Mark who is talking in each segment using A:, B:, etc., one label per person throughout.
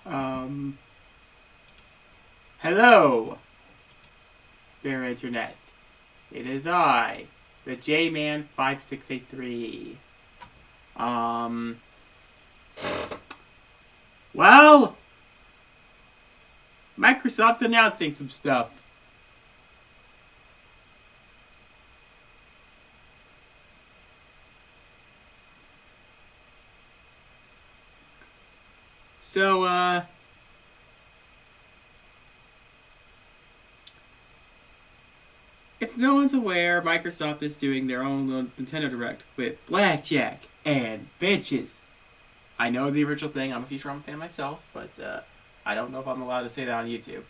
A: Um, hello, fair internet. It is I, the Jman 5683. Um, well, Microsoft's announcing some stuff. So, if no one's aware, Microsoft is doing their own Nintendo Direct with Blackjack and Bitches. I know the original thing. I'm a Futurama fan myself, but I don't know if I'm allowed to say that on YouTube.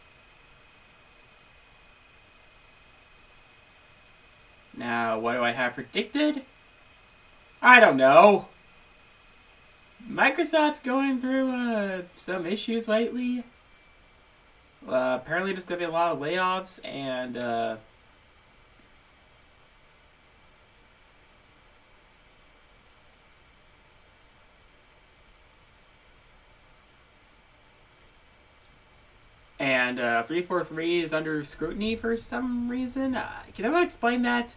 A: Now, what do I have predicted? I don't know. Microsoft's going through some issues lately. Apparently, there's going to be a lot of layoffs and 343 is under scrutiny for some reason. Can anyone explain that?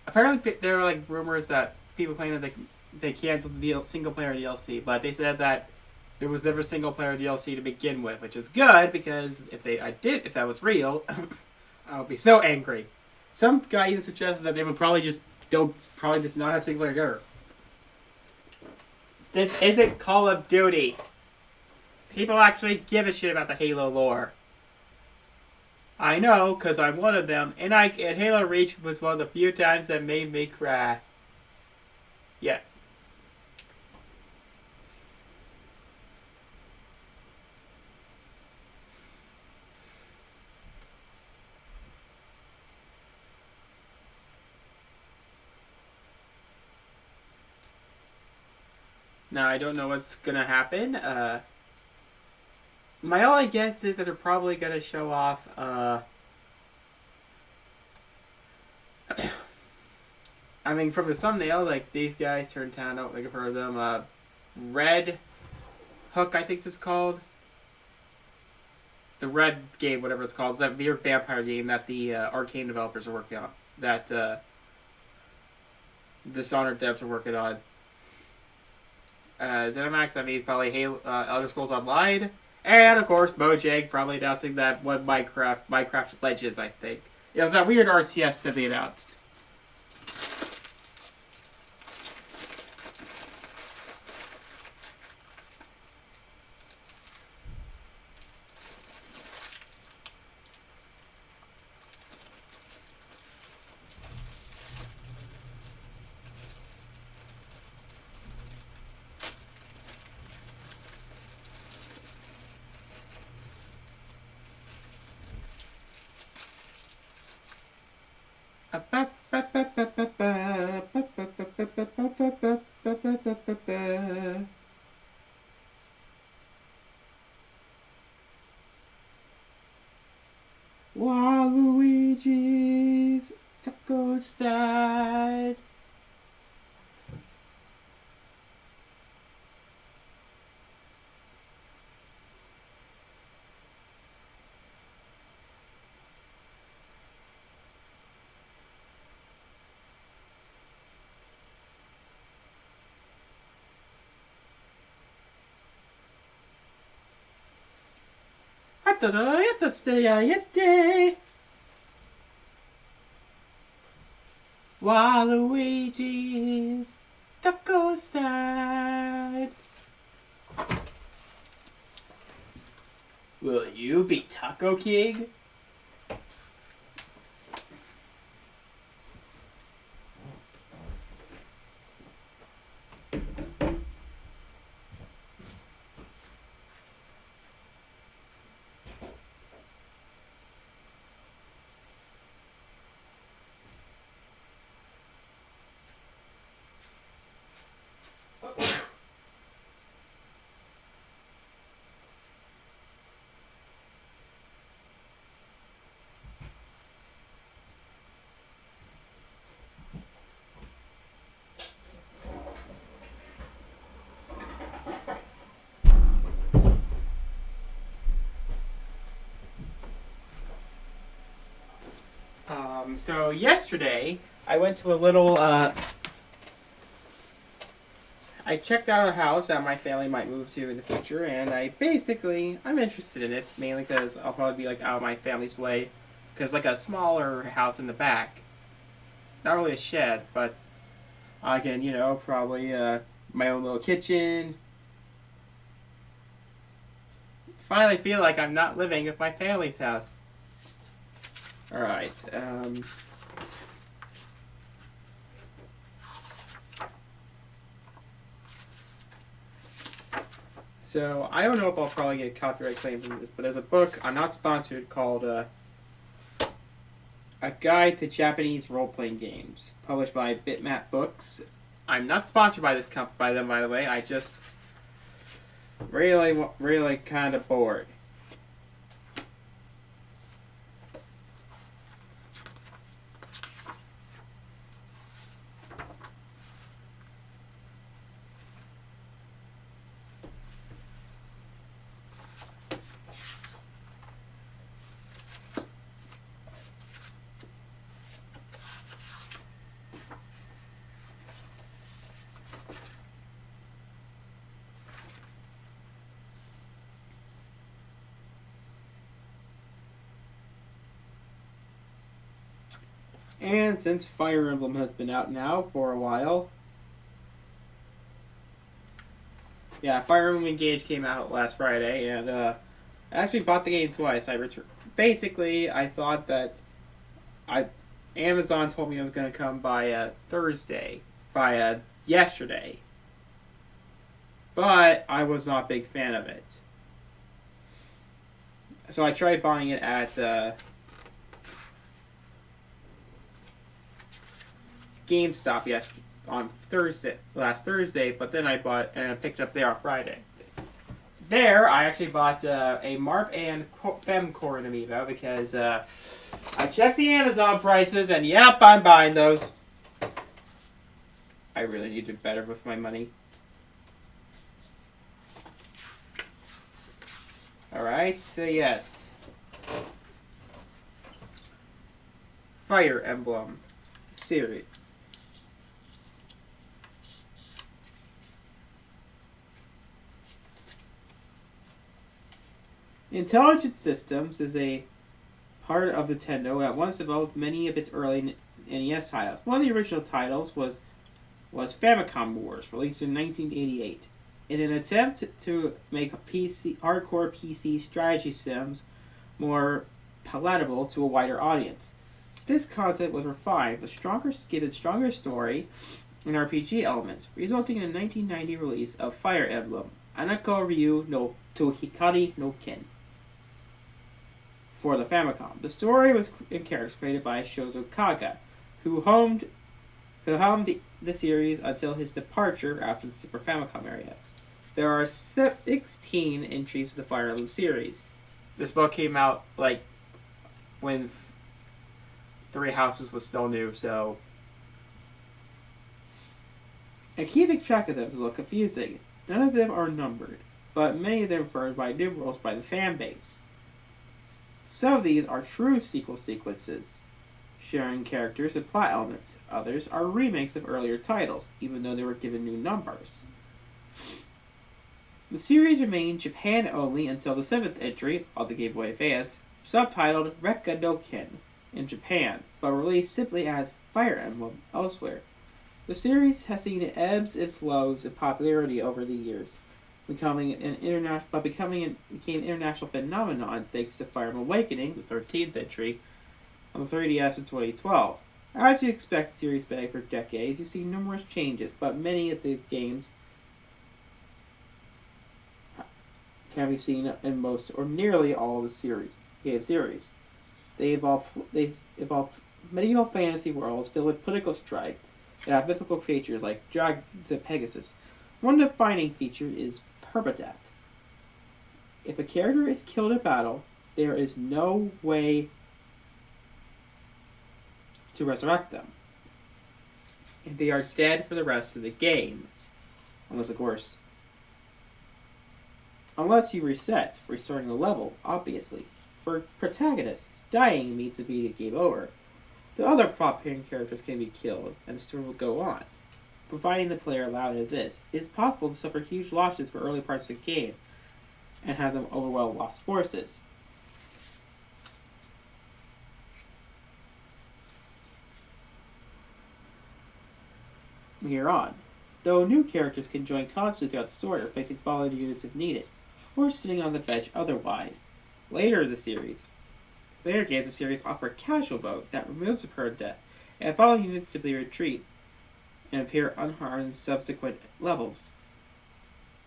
A: Apparently, there are like rumors that people claim that they canceled the single player DLC, but they said that there was never single player DLC to begin with, which is good because if that was real, I would be so angry. Some guy even suggested that they would probably just not have single player ever. This isn't Call of Duty. People actually give a shit about the Halo lore. I know, cause I'm one of them, and Halo Reach was one of the few times that made me cry. Yeah. Now I don't know what's gonna happen. My only guess is that they're probably gonna show off. I mean, from the thumbnail, like these guys turned town out. Like I've heard of them. Red Hook, I think it's called. The Red game, whatever it's called, it's that weird vampire game that the Arcane developers are working on. That Dishonored devs are working on. ZeniMax, I mean, probably Halo, Elder Scrolls Online. And, of course, Mojang probably announcing that one Minecraft Legends, I think. It was that weird RCS that they announced. Waluigi's taco style. Waluigi's taco style. Will you be Taco King? So yesterday, I went to a little, I checked out a house that my family might move to in the future, and I'm interested in it, mainly because I'll probably be, like, out of my family's way. Because, like, a smaller house in the back, not really a shed, but I can, probably, my own little kitchen. Finally feel like I'm not living at my family's house. Alright, so, I don't know if I'll probably get a copyright claim from this, but there's a book, I'm not sponsored, called, A Guide to Japanese Role-Playing Games, published by Bitmap Books. I'm not sponsored by by them, by the way. I just really kind of bored. And since Fire Emblem has been out now for a while, yeah, Fire Emblem Engage came out last Friday, and I actually bought the game twice. Basically, I thought that Amazon told me it was going to come by Thursday, by yesterday, but I was not a big fan of it. So I tried buying it at GameStop on last Thursday, but then I picked it up there on Friday. There, I actually bought a Marp and Femcore amiibo because I checked the Amazon prices, and yep, I'm buying those. I really need to do better with my money. Alright, so yes. Fire Emblem series. Intelligent Systems is a part of Nintendo that once developed many of its early NES titles. One of the original titles was Famicom Wars, released in 1988. In an attempt to make hardcore PC strategy sims more palatable to a wider audience. This concept was refined with given stronger story and RPG elements, resulting in a 1990 release of Fire Emblem, Anako Ryu no to Hikari no Ken, for the Famicom. The story was and characters created by Shozo Kaga, who helmed the series until his departure after the Super Famicom era. There are 16 entries to the Fire Emblem series. This book came out like when Three Houses was still new, so. And keeping track of them is a little confusing. None of them are numbered, but many of them referred by numerals by the fan base. Some of these are true sequel sequences, sharing characters and plot elements. Others are remakes of earlier titles, even though they were given new numbers. The series remained Japan only until the 7th entry of the Game Boy Advance, subtitled Rekka no Ken in Japan, but released simply as Fire Emblem elsewhere. The series has seen ebbs and flows in popularity over the years, became an international phenomenon thanks to Fire Emblem Awakening, the 13th entry, on the 3DS in 2012. As you expect the series back for decades, you see numerous changes, but many of the games can be seen in most or nearly all of the game series. They evolve medieval fantasy worlds filled with political strife that have mythical creatures like dragons and Pegasus. One defining feature is permadeath. If a character is killed in battle, there is no way to resurrect them. And they are dead for the rest of the game. Unless you reset, restarting the level, obviously. For protagonists, dying means to be the game over. The other plot-pairing characters can be killed, and the story will go on. Providing the player allowed as is, it is possible to suffer huge losses for early parts of the game and have them overwhelm lost forces. Here on, though new characters can join constantly throughout the story, replacing fallen units if needed, or sitting on the bench otherwise. Later games of the series offer a casual mode that removes the permanent death, and fallen units simply retreat and appear unharmed in subsequent levels.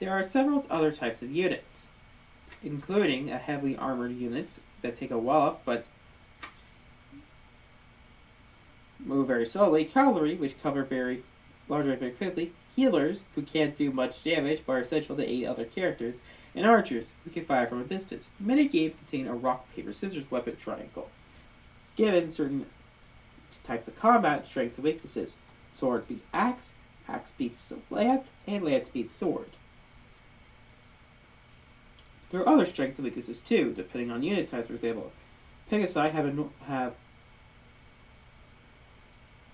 A: There are several other types of units, including a heavily armored units that take a while up but move very slowly, cavalry, which cover very larger very quickly, healers, who can't do much damage but are essential to aid other characters, and archers, who can fire from a distance. Many games contain a rock, paper, scissors weapon triangle. Given certain types of combat, strengths and weaknesses. Sword beats axe, axe beats lance, and lance beats sword. There are other strengths and weaknesses too, depending on unit types. For example, Pegasi have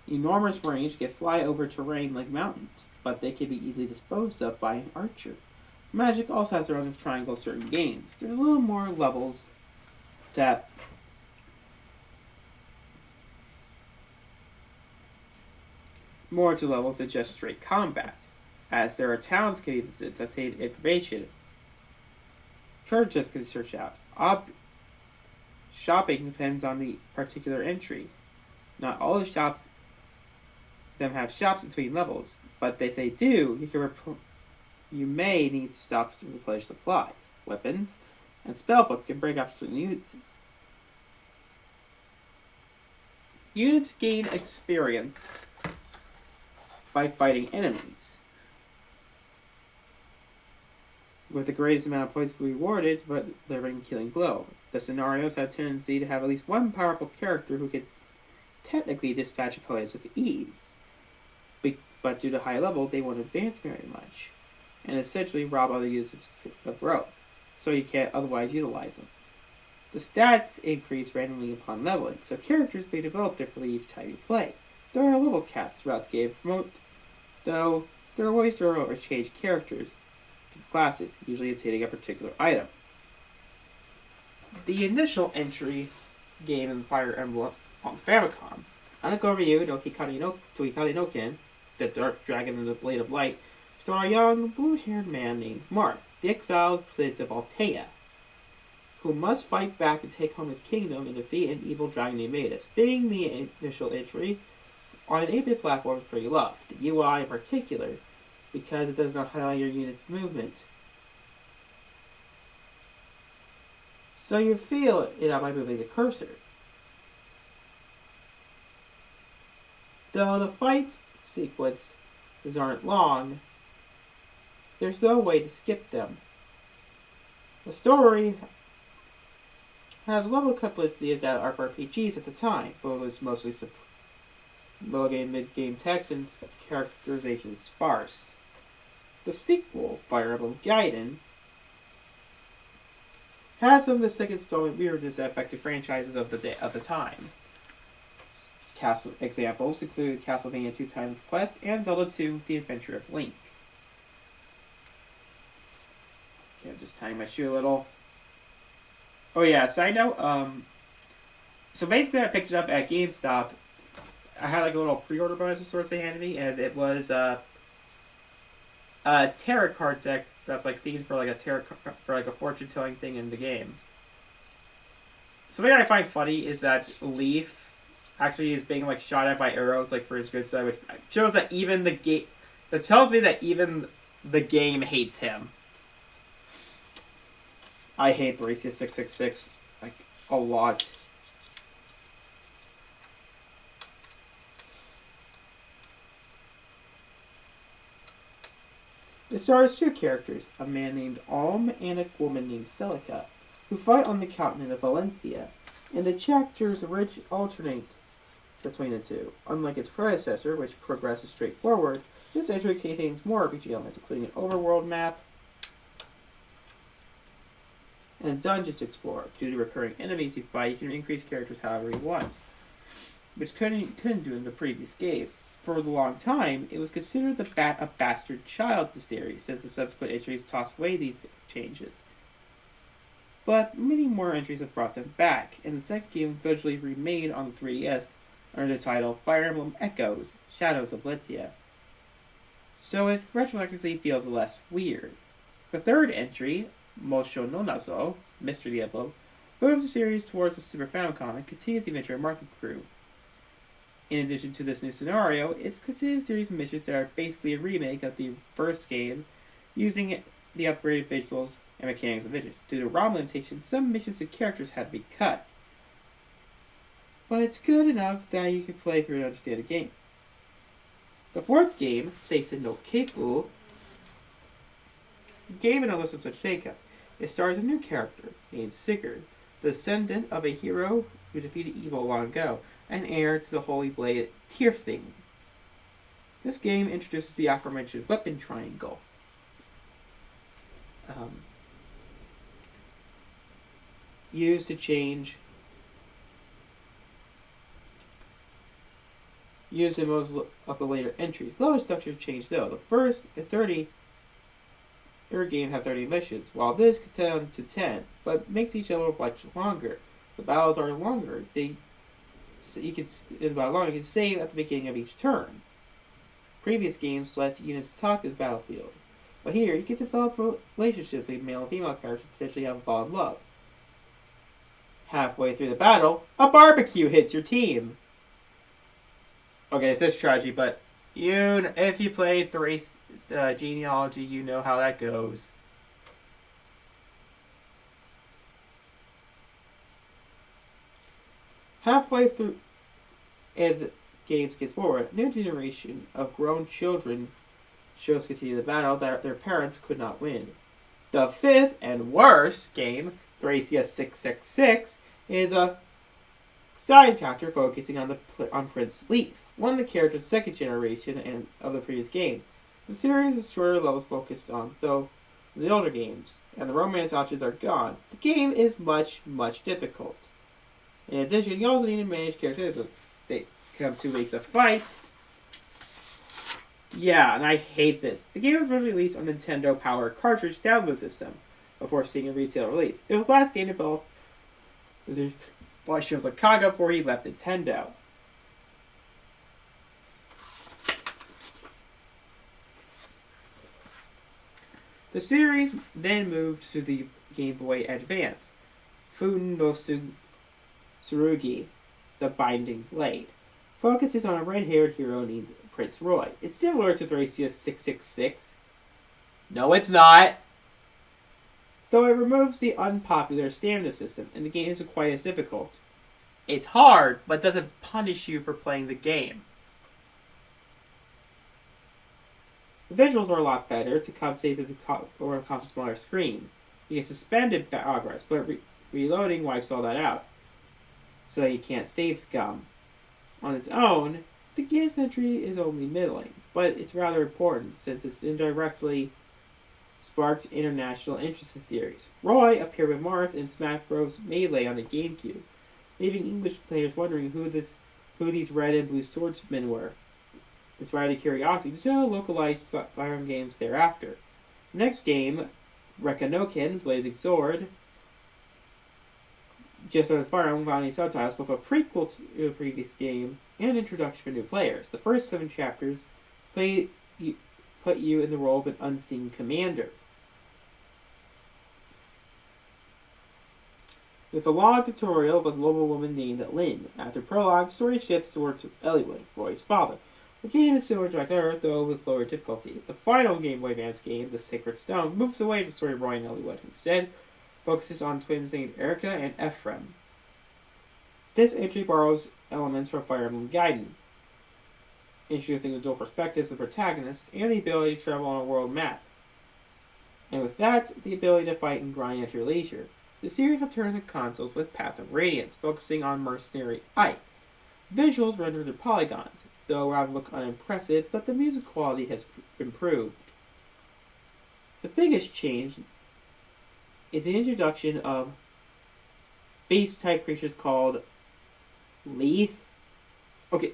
A: enormous range, can fly over terrain like mountains, but they can be easily disposed of by an archer. Magic also has their own triangle in certain games. There's a little more levels that more to levels than just straight combat, as there are towns can be visited to obtain information. Churches can search out. Shopping depends on the particular entry. Not all the shops have shops between levels, but if they do, you may need to stop to replenish supplies. Weapons and spellbook can break after certain uses. Units gain experience by fighting enemies, with the greatest amount of points rewarded for delivering a killing blow. The scenarios have a tendency to have at least one powerful character who can technically dispatch opponents with ease, but due to high level, they won't advance very much, and essentially rob other users of growth, so you can't otherwise utilize them. The stats increase randomly upon leveling, so characters may develop differently each time you play. There are level caps throughout the game, though there are ways to change characters to classes, usually obtaining a particular item. The initial entry game in Fire Emblem on Famicom, Anagoryu no Hikari no Ken, the Dark Dragon and the Blade of Light, star a young, blue-haired man named Marth, the exiled prince of Altea, who must fight back and take home his kingdom and defeat an evil dragon named Matus. Being the initial entry on an 8-bit platform is pretty rough, the UI in particular, because it does not highlight your unit's movement. So you feel it out by moving the cursor. Though the fight sequences aren't long, there's no way to skip them. The story has a level of complexity that RPGs at the time, but it was mostly middle game, mid-game text, and characterization sparse. The sequel, Fire Emblem Gaiden, has some of the second installment weirdness that affected franchises of the time. Examples include Castlevania 2 Time's Quest and Zelda 2 The Adventure of Link. Okay, I'm just tying my shoe a little. Oh yeah, side note, so basically I picked it up at GameStop. I had like a little pre-order bonus of sorts they handed me, and it was a tarot card deck that's like themed for like a fortune telling thing in the game. Something I find funny is that Leaf actually is being like shot at by arrows like for his good side, which shows that even the game, that tells me that even the game hates him. I hate Bracia 666 like a lot. It stars two characters, a man named Alm and a woman named Celica, who fight on the continent of Valentia, and the chapters alternate between the two. Unlike its predecessor, which progresses straightforward, this entry contains more RPG elements, including an overworld map and dungeons to explore. Due to recurring enemies you fight, you can increase characters however you want. which couldn't do in the previous game. For a long time, it was considered a bastard child of the series, since the subsequent entries tossed away these changes. But many more entries have brought them back, and the second game eventually remade on the 3DS under the title Fire Emblem Echoes: Shadows of Lethia. So it retroactively feels less weird. The third entry, Mosho no Nazo, Mr. Diablo, moves the series towards the Super Famicom and continues the adventure of Martha Crew. In addition to this new scenario, it's considered a series of missions that are basically a remake of the first game, using the upgraded visuals and mechanics of it. Due to ROM limitations, some missions and characters had to be cut. But it's good enough that you can play through and understand the game. The fourth game, Seisen no Keifu, gave an illusive shakeup. It stars a new character named Sigurd, the descendant of a hero who defeated evil long ago, and heir to the Holy Blade Tirthing. This game introduces the aforementioned weapon triangle. Used to change. Used in most of the later entries. Lower structures changed though. The first 30 game have 30 missions, while this can down to 10, but makes each level much longer. The battles are longer. You can save at the beginning of each turn. Previous games let units talk to the battlefield, but here you can develop relationships with male and female characters and potentially have a fall in love. Halfway through the battle, a barbecue hits your team. Okay, it says tragedy, but if you play 3 genealogy, you know how that goes. Halfway through, as the games get forward, a new generation of grown children shows continue the battle that their parents could not win. The fifth and worst game, Thracia 666, is a side character focusing on Prince Leaf, one of the characters' second generation of the previous game. The series is shorter levels focused on, though, the older games, and the romance options are gone. The game is much, much difficult. In addition, you also need to manage characters as they come to make the fight. Yeah, and I hate this. The game was originally released on Nintendo Power cartridge download system before seeing a retail release. It was the last game developed by Shinzo Kaga before he left Nintendo. The series then moved to the Game Boy Advance, Futen no Tsurugi, the Binding Blade. Focuses on a red-haired hero named Prince Roy. It's similar to Thracia 666. No, it's not! Though it removes the unpopular stamina system, and the game isn't quite as difficult. It's hard, but doesn't punish you for playing the game. The visuals are a lot better to compensate for a smaller screen. You can suspend progress, but reloading wipes all that out, so that you can't save scum. On its own, the game's entry is only middling, but it's rather important since it's indirectly sparked international interest in the series. Roy appeared with Marth in Smash Bros. Melee on the GameCube, leaving English players wondering who these red and blue swordsmen were. Inspired curiosity to know localized Fire Emblem games thereafter. Next game, Rekanoken, Blazing Sword, just as Fire Emblem found subtitles with a prequel to the previous game and an introduction for new players. The first 7 chapters put you in the role of an unseen commander. With a long tutorial of a global woman named Lynn. After prologue, the story shifts towards Eliwood, Roy's father. The game is similar to Earth, though with lower difficulty. The final Game Boy Advance game, The Sacred Stone, moves away from the story of Roy and Eliwood. Instead, focuses on twins named Erica and Ephraim. This entry borrows elements from Fire Emblem Gaiden, introducing the dual perspectives of the protagonists and the ability to travel on a world map. And with that, the ability to fight and grind at your leisure. The series returns to consoles with Path of Radiance, focusing on Mercenary Ike. Visuals rendered in polygons, though rather look unimpressive, but the music quality has improved. The biggest change is the introduction of beast-type creatures called Leaf Okay,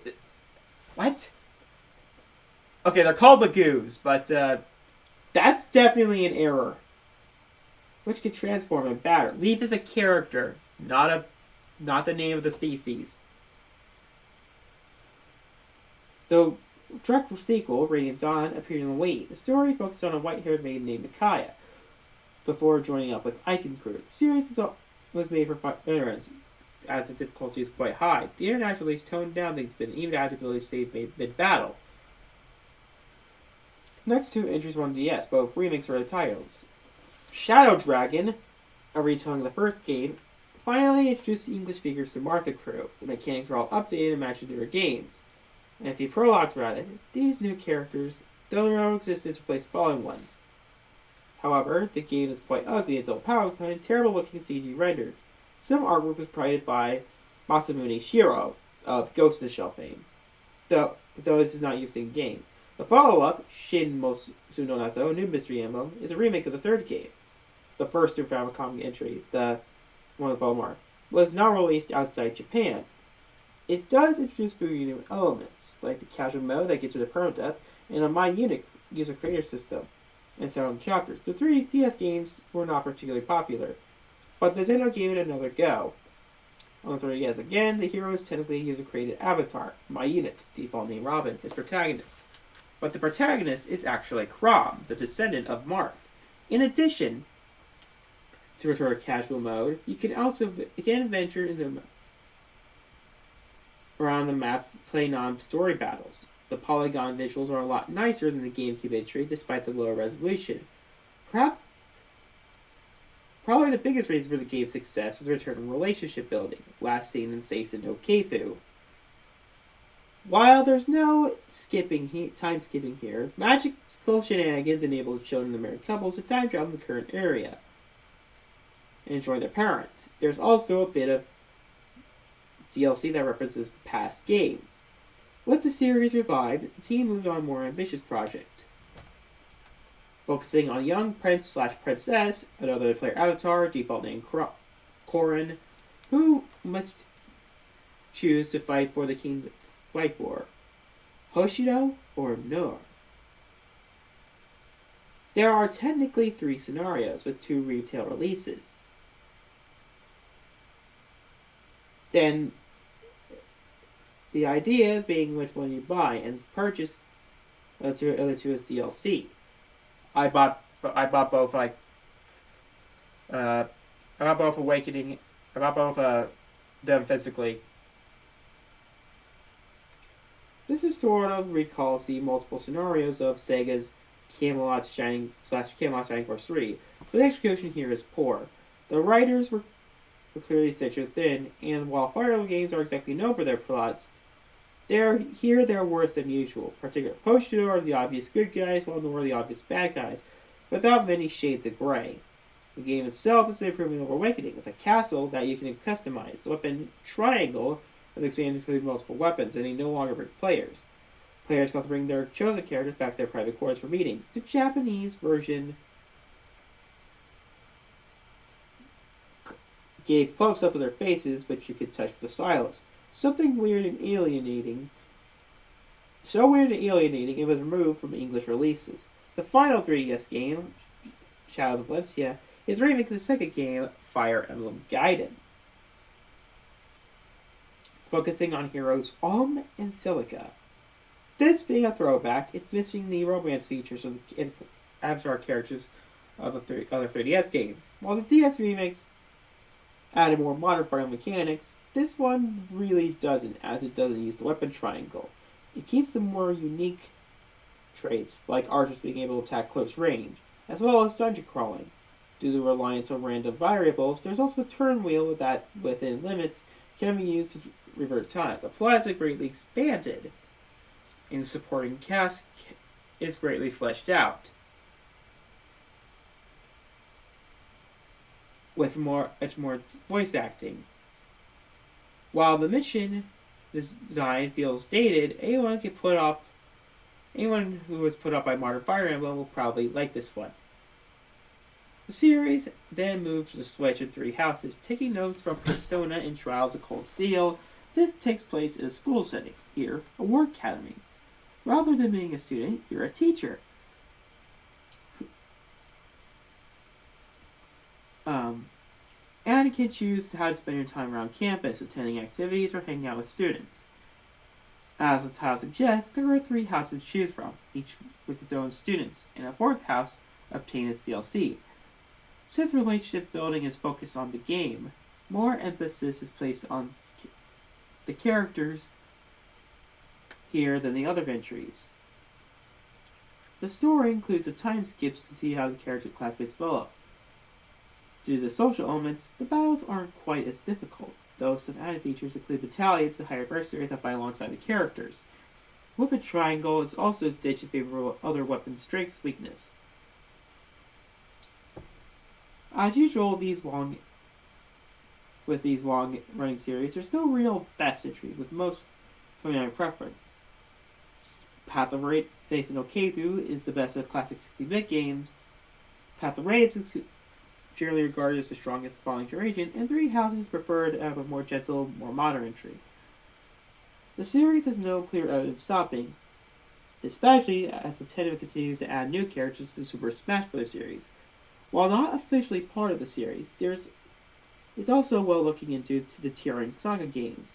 A: what? Okay, they're called Lagoos, but that's definitely an error. Which can transform in battle. Leaf is a character, not the name of the species. Though direct sequel, Radiant Dawn, appeared in the late, the story focused on a white-haired maiden named Micaiah before joining up with Ike and crew. The series was made for veterans, as the difficulty is quite high. The international release toned down things a bit, and even added ability to save mid-battle. Next two entries were on DS, both remakes of the titles. Shadow Dragon, a retelling of the first game, finally introduced the English speakers to Martha crew. The mechanics were all updated and matched newer games. And a few prologues were added. These new characters, though their own existence, replaced fallen ones. However, the game is quite ugly and overpowered, and terrible looking CG renders. Some artwork was provided by Masamune Shiro of Ghost in the Shell fame, though this is not used in game. The follow-up, Shin Mosuno Nazo, New Mystery Emblem, is a remake of the third game. The first Super Famicom entry, the one with Volmar, was now released outside Japan. It does introduce few new elements, like the casual mode that gets rid of permadeath, and a My Unit user creator system, and several chapters. The 3DS games were not particularly popular, but Nintendo gave it another go. On the 3DS again, the hero is technically a user-created avatar, My Unit, default name Robin, is protagonist. But the protagonist is actually Chrom, the descendant of Marth. In addition to return to casual mode, you can also venture around the map, play non-story battles. The polygon visuals are a lot nicer than the GameCube entry, despite the lower resolution. Probably the biggest reason for the game's success is the return of relationship building, last seen in Seisen no Keifu. While there's no time skipping here, magical shenanigans enable the children of the married couples to time travel in the current area and join their parents. There's also a bit of DLC that references the past games. With the series revived, the team moved on a more ambitious project, focusing on young prince/princess, another player avatar, default name Korin, who must choose to fight for the king to fight for, Hoshido or Noor. There are technically 3 scenarios with 2 retail releases. Then the idea being which one you buy and purchase the other two as DLC. I bought both I bought both Awakening. I bought both them physically. This is sort of recalls the multiple scenarios of Sega's Camelot Shining Force 3, but the execution here is poor. The writers were clearly stitched thin, and while Fire Emblem games are exactly known for their plots, they're worse than usual. Particularly Hoshido are the obvious good guys, while Noor are the obvious bad guys, without many shades of gray. The game itself is an improvement over Awakening, with a castle that you can customize. The weapon triangle has expanded to include multiple weapons, and they no longer bring players. Players can also bring their chosen characters back to their private quarters for meetings. The Japanese version gave close-up of their faces, which you could touch with the stylus. Something weird and alienating. So weird and alienating, it was removed from English releases. The final 3DS game, Shadows of Valencia, is a remake of the second game, Fire Emblem Gaiden, focusing on heroes Alm and Silica. This being a throwback, it's missing the romance features of the avatar characters of the other 3DS games. While the DS remakes added more modern Fire Emblem mechanics, this one really doesn't, as it doesn't use the weapon triangle. It keeps the more unique traits, like archers being able to attack close range, as well as dungeon crawling. Due to the reliance on random variables, there's also a turn wheel that, within limits, can be used to revert time. The plot is greatly expanded, and the supporting cast is greatly fleshed out, with much more voice acting. While the mission design feels dated, anyone who was put off by Modern Fire Emblem will probably like this one. The series then moved to the Switch in 3 houses, taking notes from Persona and Trials of Cold Steel, This takes place in a school setting, here, a war academy. Rather than being a student, you're a teacher. And you can choose how to spend your time around campus, attending activities, or hanging out with students. As the title suggests, there are 3 houses to choose from, each with its own students, and a 4th house obtained its DLC. Since relationship building is focused on the game, more emphasis is placed on the characters here than the other entries. The story includes a time skips to see how the character classmates develop. Due to the social elements, the battles aren't quite as difficult, though some added features include battalions to hire mercenaries that fight alongside the characters. Weapon Triangle is also ditched in favor of other weapon strengths weakness. As usual, these long running series, there's no real best entry, with most coming out of preference. Path of Raid stays an okay through is the best of classic 60-bit games. Path of Raid is generally regarded as the strongest volunteer agent, and 3 houses preferred to have a more gentle, more modern entry. The series has no clear evidence stopping, especially as Nintendo continues to add new characters to the Super Smash Bros. Series. While not officially part of the series, it's also well looking into the Tyrion Saga games.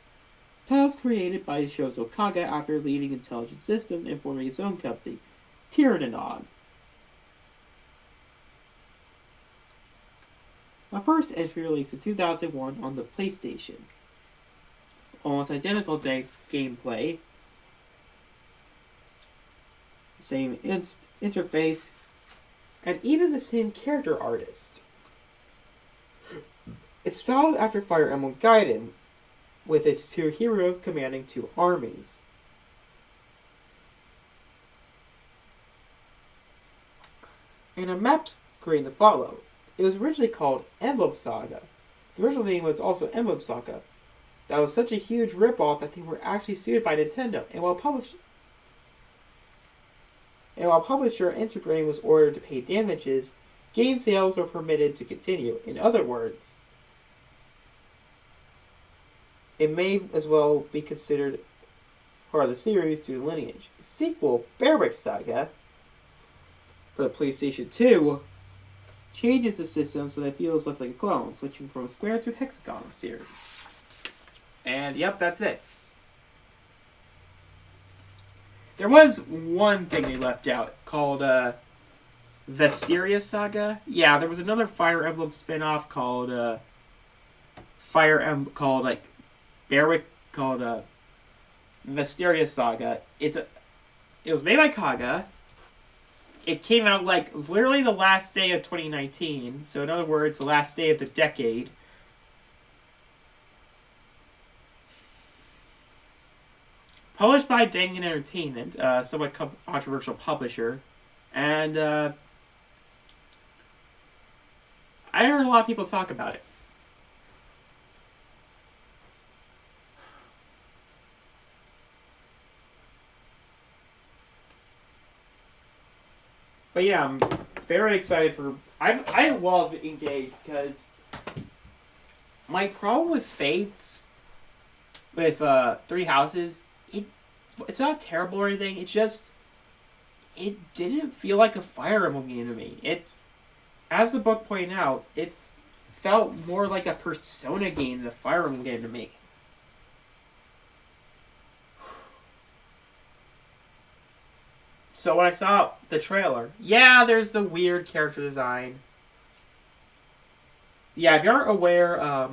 A: Titles created by Shozo Kaga after leaving Intelligent System and forming his own company, Tyrannog. The first entry released in 2001 on the PlayStation. Almost identical gameplay, same interface, and even the same character artist. It's styled after Fire Emblem Gaiden, with its 2 heroes commanding 2 armies. And a map screen to follow. It was originally called Emblem Saga. The original name was also Emblem Saga. That was such a huge ripoff that they were actually sued by Nintendo, and while publisher Interbrain was ordered to pay damages, game sales were permitted to continue. In other words, it may as well be considered part of the series due to lineage. The sequel, Berwick Saga, for the PlayStation 2, changes the system so that it feels less like a clone, switching from a square to hexagon series. And yep, that's it. There was one thing they left out called Vestiria Saga. Yeah, there was another Fire Emblem spin-off called Berwick called Vestiria Saga. It was made by Kaga. It came out like literally the last day of 2019. So in other words, the last day of the decade. Published by Dangan Entertainment, somewhat controversial publisher. And I heard a lot of people talk about it. But yeah, I'm very excited for... I love Engage because my problem with Fates, with 3 houses, it's not terrible or anything. It didn't feel like a Fire Emblem game to me. As the book pointed out, it felt more like a Persona game than a Fire Emblem game to me. So when I saw the trailer, yeah, there's the weird character design. Yeah, if you aren't aware,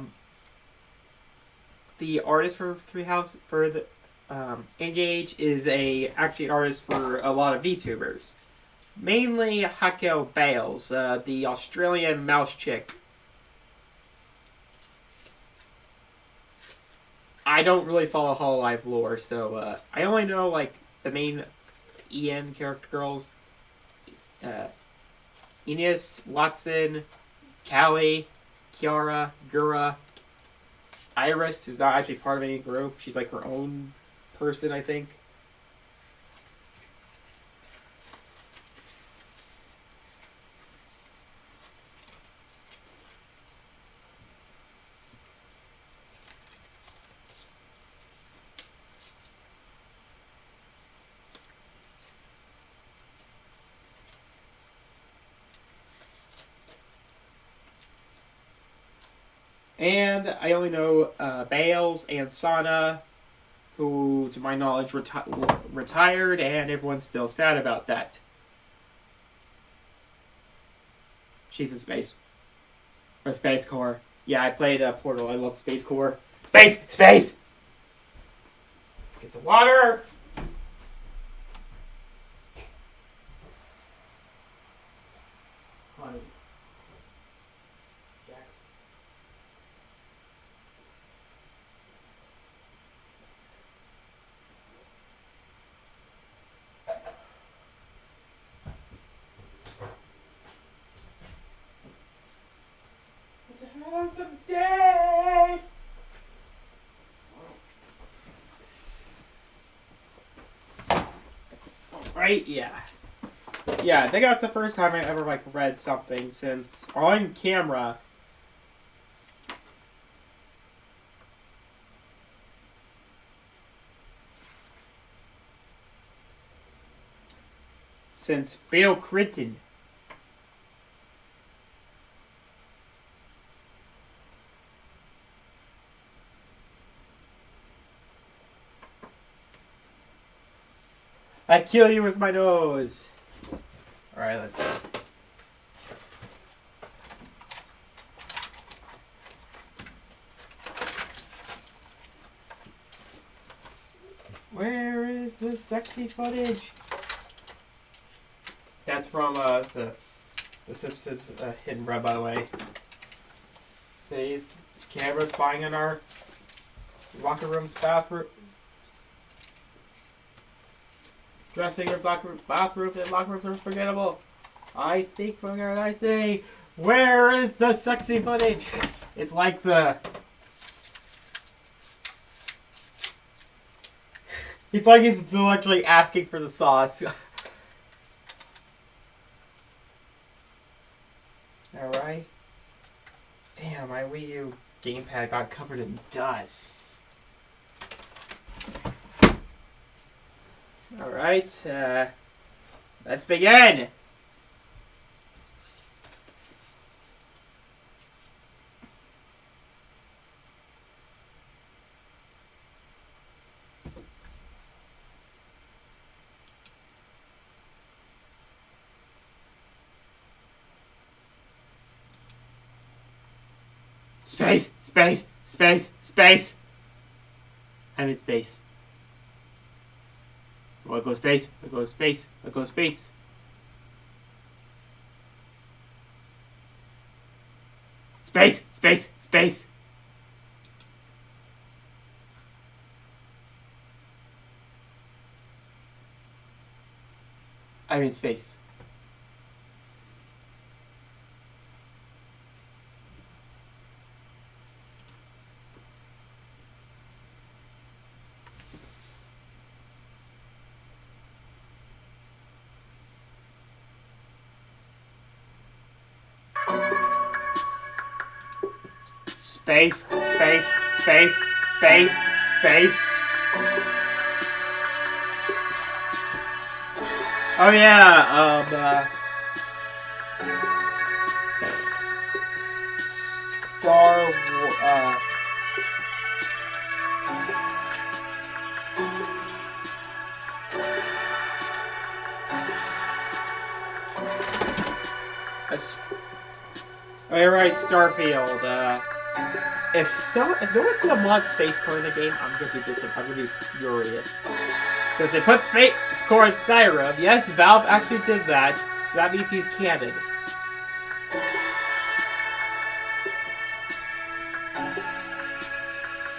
A: the artist for the Engage is actually an artist for a lot of VTubers. Mainly Hakel Bales, the Australian mouse chick. I don't really follow Hololive lore, so I only know like the main EN character girls. Ines, Watson, Callie, Kiara, Gura, Iris, who's not actually part of any group. She's like her own person, I think. And I only know Bales and Sana, who, to my knowledge, retired, and everyone's still sad about that. She's in space. Or Space Corps. Yeah, I played Portal. I love Space Corps. Space! Space! Get some water! Honey. Jack. It's a house of day! Right? Yeah. Yeah, I think that's the first time I ever read something since on camera. Since Bill Clinton. I'd kill you with my nose. Alright, let's... Where is the sexy footage? That's from the Simpsons Hidden Bread, by the way. These cameras spying on our locker rooms, bathroom, dressing rooms, bathrooms, and locker rooms are forgettable. I speak from here and I say, where is the sexy footage? It's like the... It's like he's still actually asking for the sauce. Alright. Damn, my Wii U gamepad got covered in dust. Alright, let's begin! Space! Space! Space! Space! I'm in space. Oh, I go space. I go space. I go space. Space! Space! Space! I'm in space. Space, space, space, space, space. Oh yeah, Star Wars, oh, you're right, Starfield, if no one's gonna mod Space Core in the game, I'm gonna be furious. Because they put Space Core in Skyrim. Yes, Valve actually did that, so that means he's canon.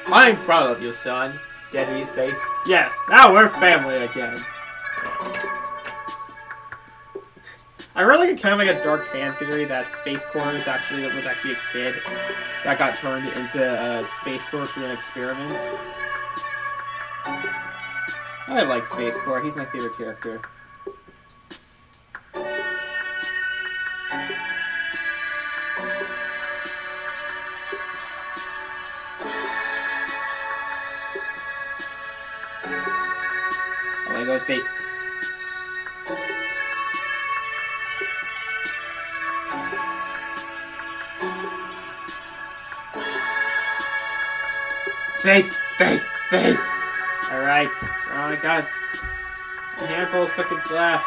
A: I'm proud of you, son. Dead in space. Yes, now we're family again. I read kind of like a dark fan theory that Space Core was actually a kid that got turned into Space Core through an experiment. I like Space Core. He's my favorite character. I want to go with space. Space! Space! Space! Alright. Oh my god. A handful of seconds left.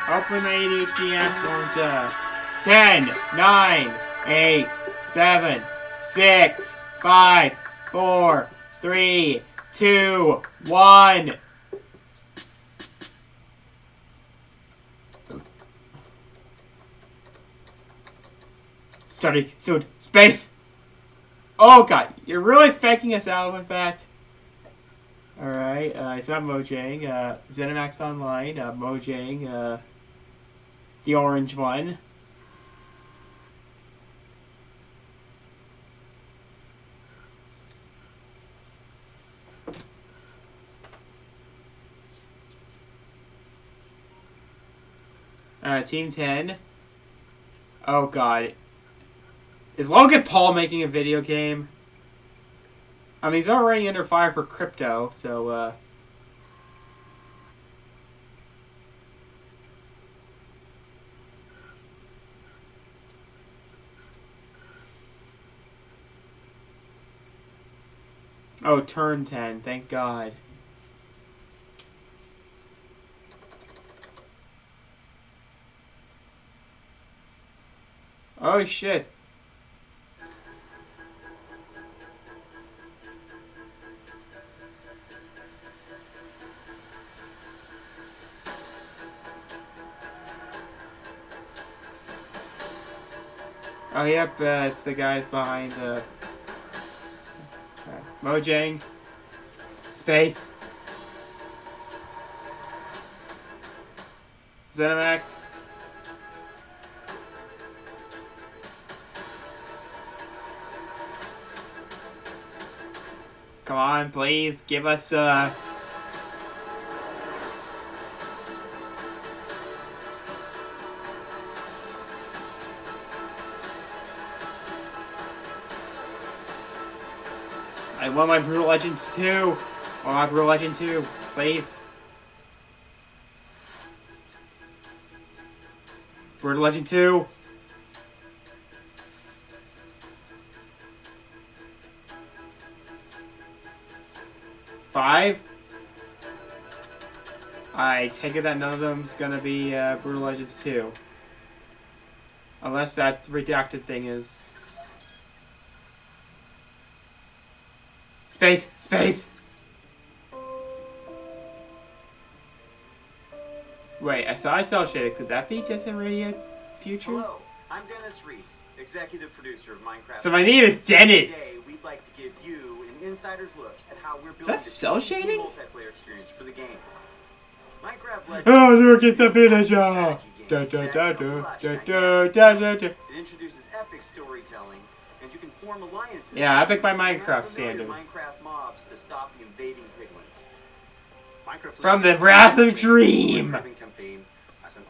A: Hopefully my ADHD ass won't, 10, 9, 8, 7, 6, 5, 4, 3, 2, 1. Starting soon. Space! Oh god, you're really faking us out with that. Alright, it's not Mojang. ZeniMax Online, Mojang, the orange one. Team 10. Oh god. Is Logan Paul making a video game? I mean, he's already under fire for crypto, so, Oh, turn 10. Thank God. Oh, shit. Oh, yep, it's the guys behind, Mojang. Space. ZeniMax. Come on, please, give us, I want my Brutal Legends 2. I want my Brutal Legend 2, please. Brutal Legend 2. Five. I take it that none of them's gonna be Brutal Legends 2. Unless that redacted thing is. Space! Space! Wait, I saw cell shaded. Could that be just in Radio Future?
B: Hello, I'm Dennis Reese, executive producer of Minecraft.
A: So my name is Dennis!
B: Today, we'd like to give you an insider's look at how we're building
A: that cell shading?
B: multiplayer experience for the game. Minecraft Legends.
A: Oh, look at the villager!
B: It introduces epic storytelling, and you can form alliances.
A: Yeah, epic by Minecraft standards.
B: Minecraft mobs to stop the invading piglins.
A: From the Wrath of Dream!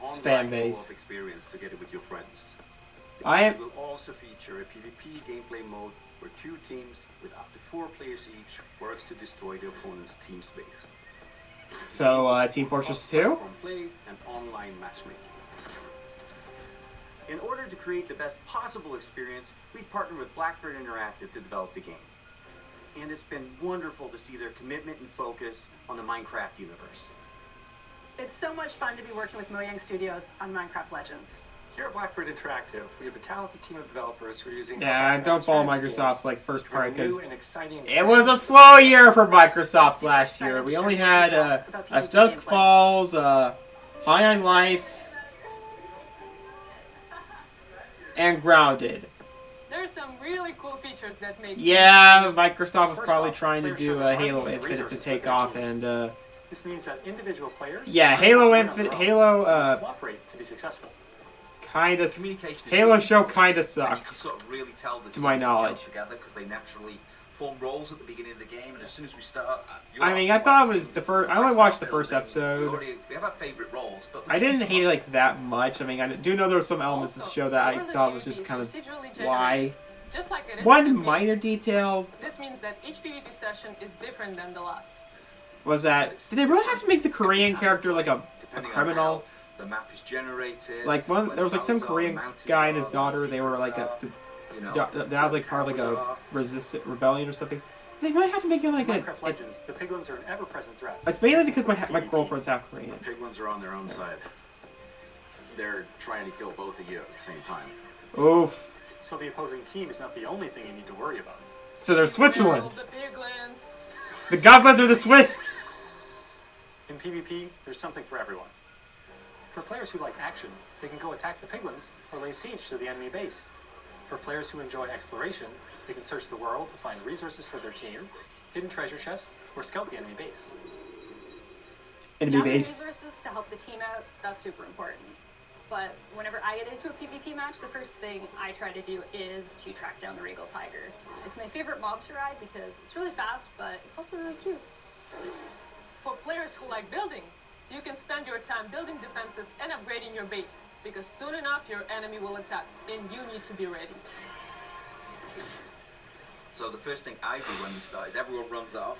B: It's
A: fan base.
B: Experience together with your friends.
A: It
B: will also feature a PvP gameplay mode where 2 teams with up to 4 players each works to destroy the opponent's team space.
A: So, Team Fortress 2?
B: Play and online matchmaking. In order to create the best possible experience, we partnered with Blackbird Interactive to develop the game. And it's been wonderful to see their commitment and focus on the Minecraft universe.
C: It's so much fun to be working with Mojang Studios on Minecraft Legends.
B: Here at Blackbird Interactive, we have a talented team of developers who are using...
A: Yeah, don't follow Microsoft's like first part because
B: it
A: it was a slow year for Microsoft last year. We only had As Dusk Falls, High on Life, and Grounded.
D: There's some really cool features that make...
A: Yeah, Microsoft was probably trying to do Halo Infinite to take off, and
B: this means that individual players...
A: Yeah, Halo Infinite,
B: cooperate to be successful.
A: Halo show kinda sucked,
B: sort of really tell the
A: to my knowledge.
B: Together because they naturally form roles at the beginning of the game, and as soon as we start,
A: I mean, I thought it was the first. I only watched the first episode.
B: We have our favorite roles, but
A: I didn't hate it like that much. I mean, I do know there were some elements of the show that I thought was just kind of why.
D: Just like it is
A: One minor detail
D: This means that each PvP session is different than the last.
A: was that did they really have to make the Korean character like a criminal?
B: The map is generated.
A: Like there was like some Korean guy and his daughter. They were like
B: You know,
A: that was like part of like a resistant rebellion or something. They might have to make it like
E: In Minecraft Legends, the piglins are an ever-present threat.
A: It's mainly because my girlfriend's half Korean.
F: The piglins are on their own side. They're trying to kill both of you at the same time.
A: Oof.
E: So the opposing team is not the only thing you need to worry about.
A: So they're Switzerland.
D: The piglins.
A: The goblins are the Swiss.
E: In PvP, there's something for everyone. For players who like action, they can go attack the piglins or lay siege to the enemy base. For players who enjoy exploration, they can search the world to find resources for their team, hidden treasure chests, or scout the enemy base.
A: Enemy
G: Gathering
A: base.
G: resources to help the team out, that's super important. But whenever I get into a PvP match, the first thing I try to do is to track down the Regal Tiger. It's my favorite mob to ride because it's really fast, but it's also really cute.
D: For players who like building, you can spend your time building defenses and upgrading your base, because soon enough your enemy will attack, and you need to be ready.
B: So the first thing I do when we start is everyone runs off.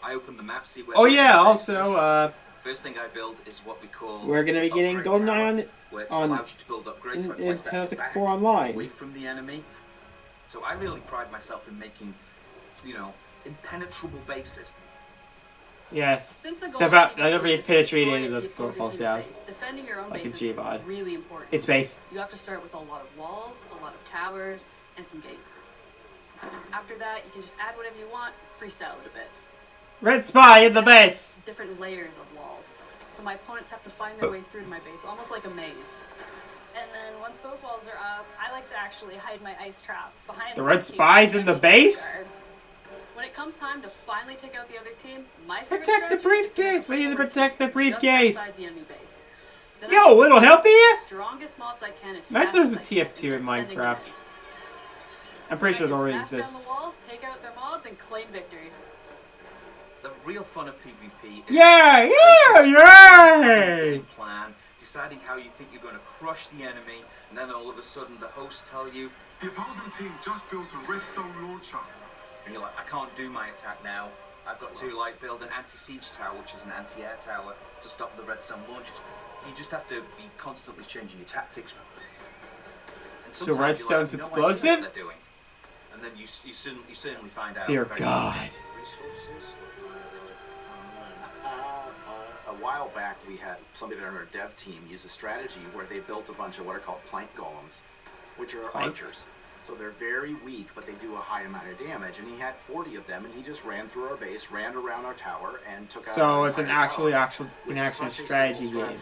B: I open the map, see where.
A: Oh yeah. Also,
B: first thing I build is what we call.
A: we're gonna be getting
B: upgrade
A: GoldenEye
B: tower, which
A: on
B: allows you to build upgrades. So I
A: in
B: place that
A: Nintendo
B: back
A: 64 Online.
B: away from the enemy. So I really pride myself in making, impenetrable bases.
A: Yes.
H: Since the goal
A: About
H: of
A: I never
H: PvP
A: get
H: is to destroy
A: penetrated
H: the
A: the
H: opposing
A: doorfalls
H: team's
A: down.
H: base, defending your own
A: Like
H: base
A: in
H: is
A: Jman.
H: really important.
A: It's space.
H: You have to start with a lot of walls, a lot of towers, and some gates. After that, you can just add whatever you want, freestyle it a bit.
A: Red spy in the base.
H: Different layers of walls. So my opponents have to find their way through to my base, almost like a maze.
G: And then once those walls are up, I like to actually hide my ice traps behind
A: The
G: my
A: red
G: team
A: spies in the
G: and
A: base?
G: guard.
H: When it comes time to finally take out the other team, my favorite
A: Protect the
H: strategy is to
A: briefcase. We need to
H: forward
A: protect the
H: just
A: briefcase.
H: outside the enemy base. Then
A: Yo,
H: I can
A: little
H: get
A: help
H: the
A: here?
H: strongest mobs I can as
A: Imagine
H: fast
A: there's
H: as
A: a
H: I can and
A: TF2 in
H: start sending them
A: Minecraft.
H: in.
A: I'm pretty sure it
H: I can
A: already
H: smash down
A: exists.
H: the walls, take out their mobs, and claim victory.
B: The real fun of PvP is
A: Yeah, yay!
B: plan, deciding how you think you're going to crush the enemy, and then all of a sudden the hosts tell you,
I: The opposing team just built a redstone launcher.
B: and you're like, I can't do my attack now. I've got to build an anti-siege tower, which is an anti-air tower, to stop the redstone launchers. You just have to be constantly changing your tactics. And
A: So
B: sometimes you're
A: redstone's
B: like,
A: explosive?
B: I know what they're doing. And then you suddenly find out.
A: Dear
B: very
A: God.
B: Resources.
F: A while back, we had somebody on our dev team use a strategy where they built a bunch of what are called plank golems, which are
A: Plank?
F: archers. So they're very weak, but they do a high amount of damage. And he had 40 of them, and he just ran through our base, ran around our tower, and took out.
A: So
F: our
A: it's an
F: entire
A: actual
F: tower
A: an
F: with
A: actual
F: such a
A: strategy
F: simple
A: game.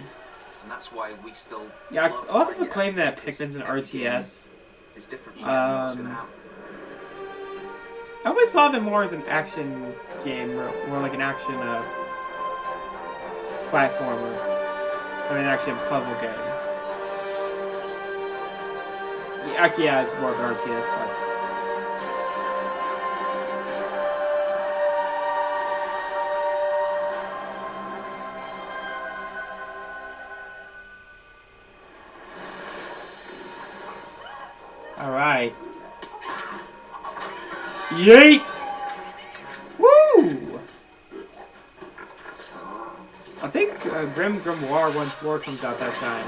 B: And that's why we still.
A: Yeah,
B: love
A: a lot of
B: playing
A: people claim
B: it,
A: that
B: because
A: Pikmin's an
B: every game
A: RTS.
B: is different. You never know what's going to
A: Um,
B: happen.
A: I always thought of it more as an action game, more like an action platformer. I mean, action puzzle game. Yeah, it's more of an RTS, but. Alright. Yeet! Woo! I think Grim Grimoire Once More comes out that time.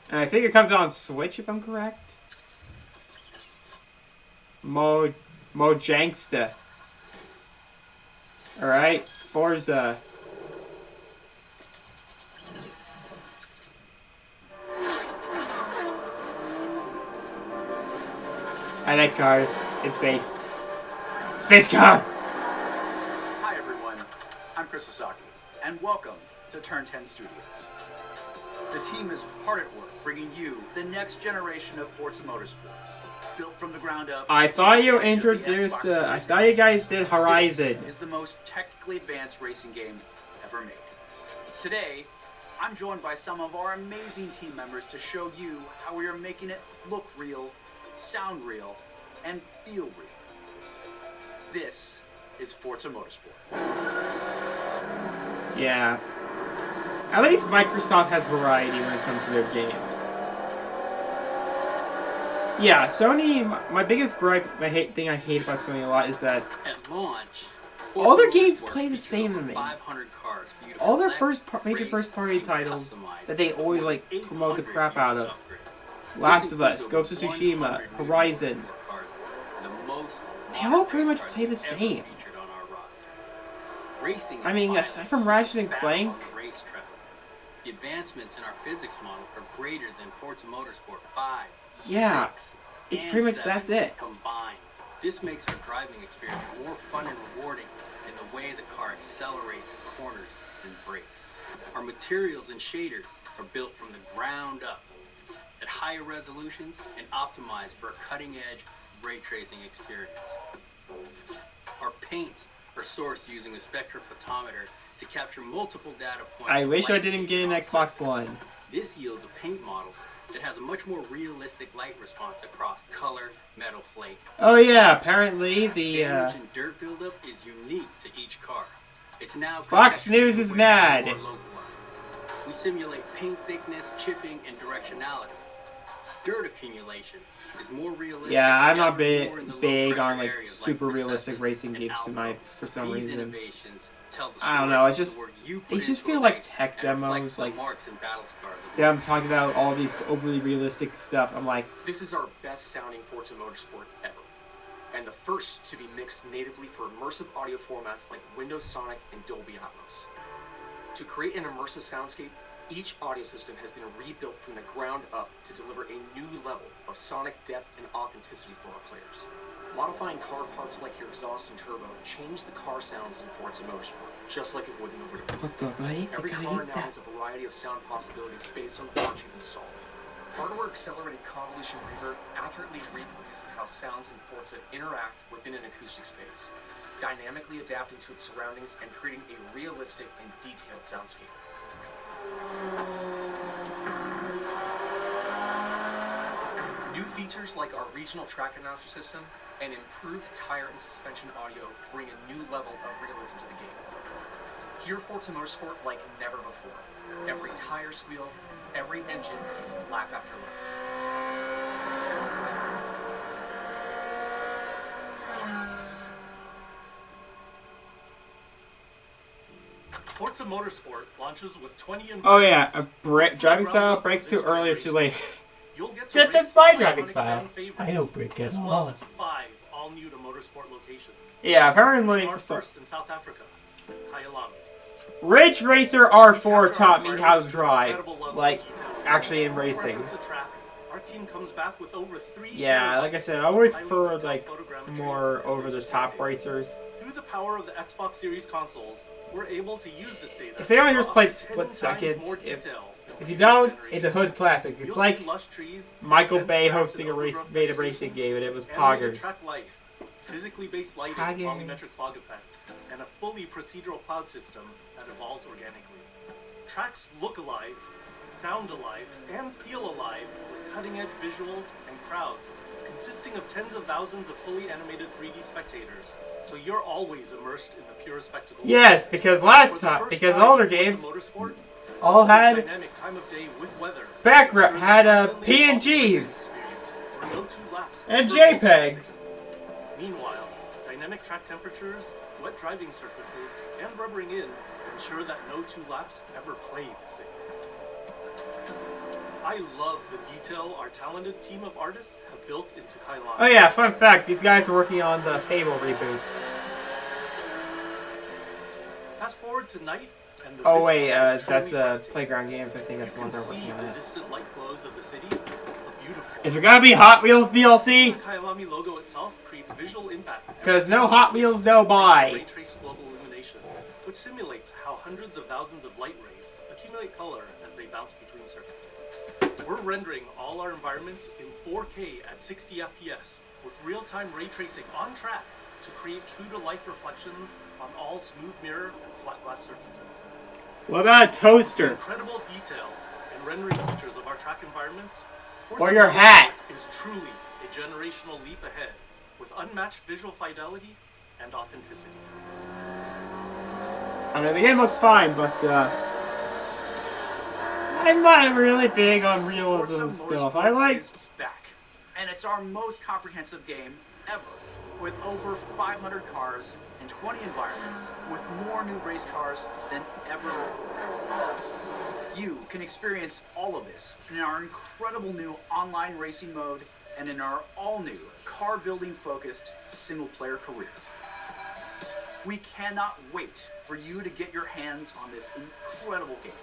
A: And I think it comes out on Switch, if I'm correct. Mojangsta. Alright, Forza. I like cars in space. Space car!
J: Hi everyone, I'm Chris Sasaki, and welcome to Turn 10 Studios. The team is hard at work bringing you the next generation of Forza Motorsport, built from the ground up.
A: I thought you
J: to the
A: introduced,
J: Xbox
A: I
J: Series
A: thought you guys
J: console.
A: did Horizon.
J: This is the most technically advanced racing game ever made. Today, I'm joined by some of our amazing team members to show you how we are making it look real, sound real, and feel real. This is Forza Motorsport.
A: Yeah. At least Microsoft has variety when it comes to their games. Yeah, Sony, my biggest gripe, thing I hate about Sony a lot is that
J: At launch,
A: all their
J: Forza
A: games
J: Motorsport
A: play the
J: features
A: same to
J: over
A: me.
J: 500 cars for you to
A: All their
J: collect,
A: major
J: race,
A: first-party
J: and
A: titles
J: customize
A: that they always
J: more
A: like
J: than
A: promote the
J: 800
A: crap out of.
J: upgrades.
A: Last
J: This
A: of Us,
J: includes
A: Ghost of
J: over
A: Tsushima,
J: 100 new
A: Horizon.
J: motorsport cars, the most
A: They all
J: modern
A: pretty
J: race
A: much
J: cars
A: play the
J: ever
A: same.
J: featured on our roster. Racing
A: I mean,
J: is
A: aside from
J: violent,
A: Ratchet and
J: battle
A: Clank,
J: on the racetrack. The advancements in our physics model are greater than Forza Motorsport 5,
A: yeah,
J: 6,
A: it's
J: and
A: pretty much
J: 7
A: that's it.
J: combined. This makes our driving experience more fun and rewarding in the way the car accelerates, corners, and brakes. Our materials and shaders are built from the ground up at higher resolutions and optimized for a cutting-edge ray tracing experience. Our paints are sourced using a spectrophotometer to capture multiple data points.
A: I
J: of
A: wish I
J: light
A: didn't get
J: emission
A: an
J: on
A: Xbox
J: surfaces.
A: One.
J: This yields a paint model that has a much more realistic light response across color, metal flake.
A: Oh yeah, apparently the
J: Damage and dirt buildup is unique to each car. It's now
A: Fox
J: contextual
A: News is
J: and
A: mad.
J: more localized. We simulate paint thickness, chipping, and directionality. Dirt accumulation is more realistic.
A: yeah, I'm not
J: gathered more in the
A: big
J: low-pressure
A: on like
J: areas
A: super realistic
J: recesses
A: racing
J: and
A: games for some
J: These
A: reason.
J: innovations tell the
A: I don't
J: story
A: know, it's
J: of
A: just
J: the work you
A: they
J: put
A: just
J: into
A: feel
J: a
A: like
J: race
A: tech
J: and reflects
A: demos,
J: the
A: like
J: marks and battle scars of the
A: them talking about all these overly realistic stuff. I'm like,
K: This is our best sounding Forza Motorsport ever, and the first to be mixed natively for immersive audio formats like Windows Sonic and Dolby Atmos. To create an immersive soundscape, each audio system has been rebuilt from the ground up to deliver a new level of sonic depth and authenticity for our players. Modifying car parts like your exhaust and turbo change the car sounds in Forza Motorsport, just like it would in a real game.
A: what the right?
K: Every car now has a variety of sound possibilities based on the parts you've installed. Hardware accelerated convolution reverb accurately reproduces how sounds in Forza interact within an acoustic space, dynamically adapting to its surroundings and creating a realistic and detailed soundscape. New features like our regional track announcer system and improved tire and suspension audio bring a new level of realism to the game. Hear Forza Motorsport like never before. Every tire squeal, every engine, lap after lap.
L: Forza Motorsport launches with 20
A: Oh yeah, driving style breaks too early or too late.
L: You'll get to
A: Shit, that's
L: race
A: my
L: some
A: driving
L: iconic
A: style.
L: fan favorites,
A: I don't break at
L: as well
A: all.
L: as 5 all new to motorsport locations.
A: Yeah, apparently
L: Our
A: for some
L: first in South Africa, Kyalami.
A: Ridge Racer R4 taught me how to drive, like actually in racing.
L: Reference a track, our team comes back with over 3
A: Yeah, like I said, I always prefer like more over the top racers.
L: Through the power of the Xbox Series consoles, we're able to use this data.
A: If anyone here's
L: to
A: played
L: draw
A: Split
L: 10 times
A: Seconds,
L: more detail.
A: if you don't, it's a hood classic. It's
L: You'll
A: like
L: see lush trees,
A: Michael
L: dense
A: Bay
L: grass,
A: hosting a
L: and
A: race,
L: overgrown
A: made a
L: vegetation,
A: racing game, and it was
L: animated
A: poggers.
L: track life, physically based lighting,
A: Poggers.
L: volumetric fog effects, and a fully procedural cloud system that evolves organically. Tracks look alive, sound alive, and feel alive with cutting-edge visuals and crowds consisting of tens of thousands of fully animated 3D spectators, so you're always immersed in the pure spectacle.
A: Yes, because older games
L: Motorsport,
A: all had
L: dynamic time of day with weather,
A: background PNGs
L: where no 2 laps
A: and
L: ever equal the
A: JPEGs.
L: same. Meanwhile, dynamic track temperatures, wet driving surfaces, and rubbering in ensure that no 2 laps ever play the same. I love the detail our talented team of artists have built into Kylan.
A: Oh yeah, fun fact, these guys are working on the Fable reboot.
L: Fast forward to night, and the
A: Oh
L: vista
A: wait,
L: is
A: that's
L: truly breathtaking.
A: Playground Games. I think that's the
L: You
A: one
L: can
A: they're
L: see
A: working on
L: the
A: it.
L: distant light glows of the city look beautiful.
A: Is there gonna be Hot Wheels DLC?
L: The Kyalami logo itself creates visual impact.
A: Because no Hot Wheels, no buy.
L: Ray trace global illumination, which simulates how hundreds of thousands of light rays accumulate color as they bounce between surfaces. We're rendering all our environments in 4K at 60 FPS with real-time ray tracing on track to create true-to-life reflections on all smooth mirror and flat glass surfaces.
A: What about a
L: The
A: toaster?
L: incredible detail and rendering features of our track environments
A: Or your hat?
L: is truly a generational leap ahead with unmatched visual fidelity and authenticity.
A: I mean, the game looks fine, but I'm not really big on realism and stuff. I like.
J: Is back, and it's our most comprehensive game ever. with over 500 cars and 20 environments, with more new race cars than ever before. You can experience all of this in our incredible new online racing mode and in our all-new car-building focused single-player career. We cannot wait for you to get your hands on this incredible game.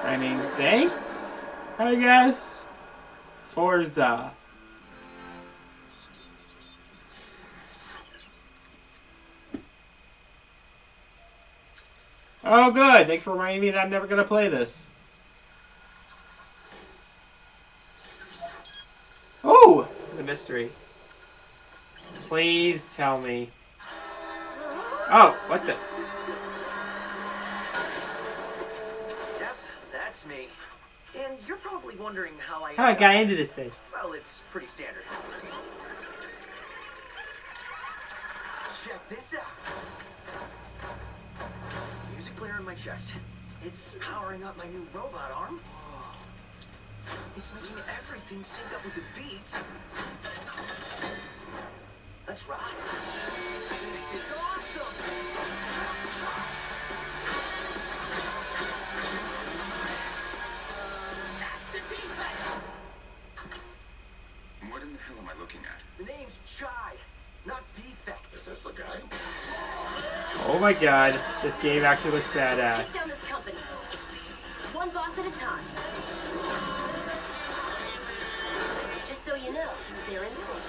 A: I mean, thanks, I guess. Forza. Oh, good. Thanks for reminding me that I'm never going to play this. Oh, the mystery. Please tell me. Oh, what the?
M: Yep, that's me. And you're probably wondering how I
A: got into this place.
M: Well, it's pretty standard. Check this out. Music player in my chest. It's powering up my new robot arm. It's making everything sync up with the beat. Let's rock. This is awesome. That's the defect.
N: What in the hell am I looking at?
M: The name's Chai, not defect.
N: Is this the guy?
A: Oh my god, this game actually looks badass.
O: Take down this company. One boss at a time. Just so you know, they're insane.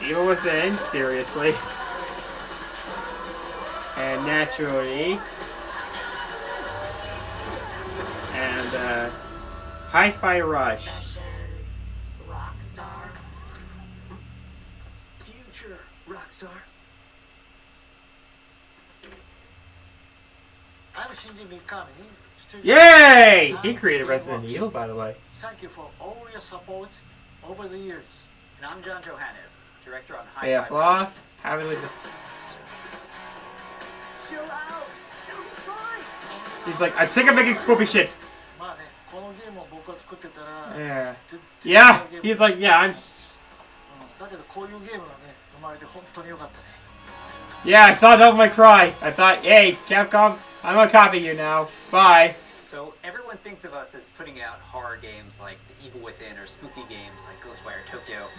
A: Evil Within, seriously. And Naturally. And, Hi-Fi Rush.
M: Rockstar. Future Rockstar.
P: I'm Shinji Mikami.
A: Yay! He created Resident Evil, by the way.
P: Thank you for all your support over the years.
J: And I'm John Johannes, director on Hi-Fi
A: Yeah, Flaw. Have it like
M: Chill out. It'll be fine.
A: He's like, I'm sick of making spoopy shit.
P: まあね、このゲームを僕が作ってたら、
A: Yeah.
P: 全
A: Yeah.
P: 然
A: He's like, yeah, I'm.
P: だけどこういうゲームがね、生まれて本当に良かったね。
A: Yeah, I saw Devil May Cry. I thought, hey, Capcom, I'm gonna copy you now. Bye.
Q: So everyone thinks of us as putting out horror games like The Evil Within or spooky games like Ghostwire Tokyo,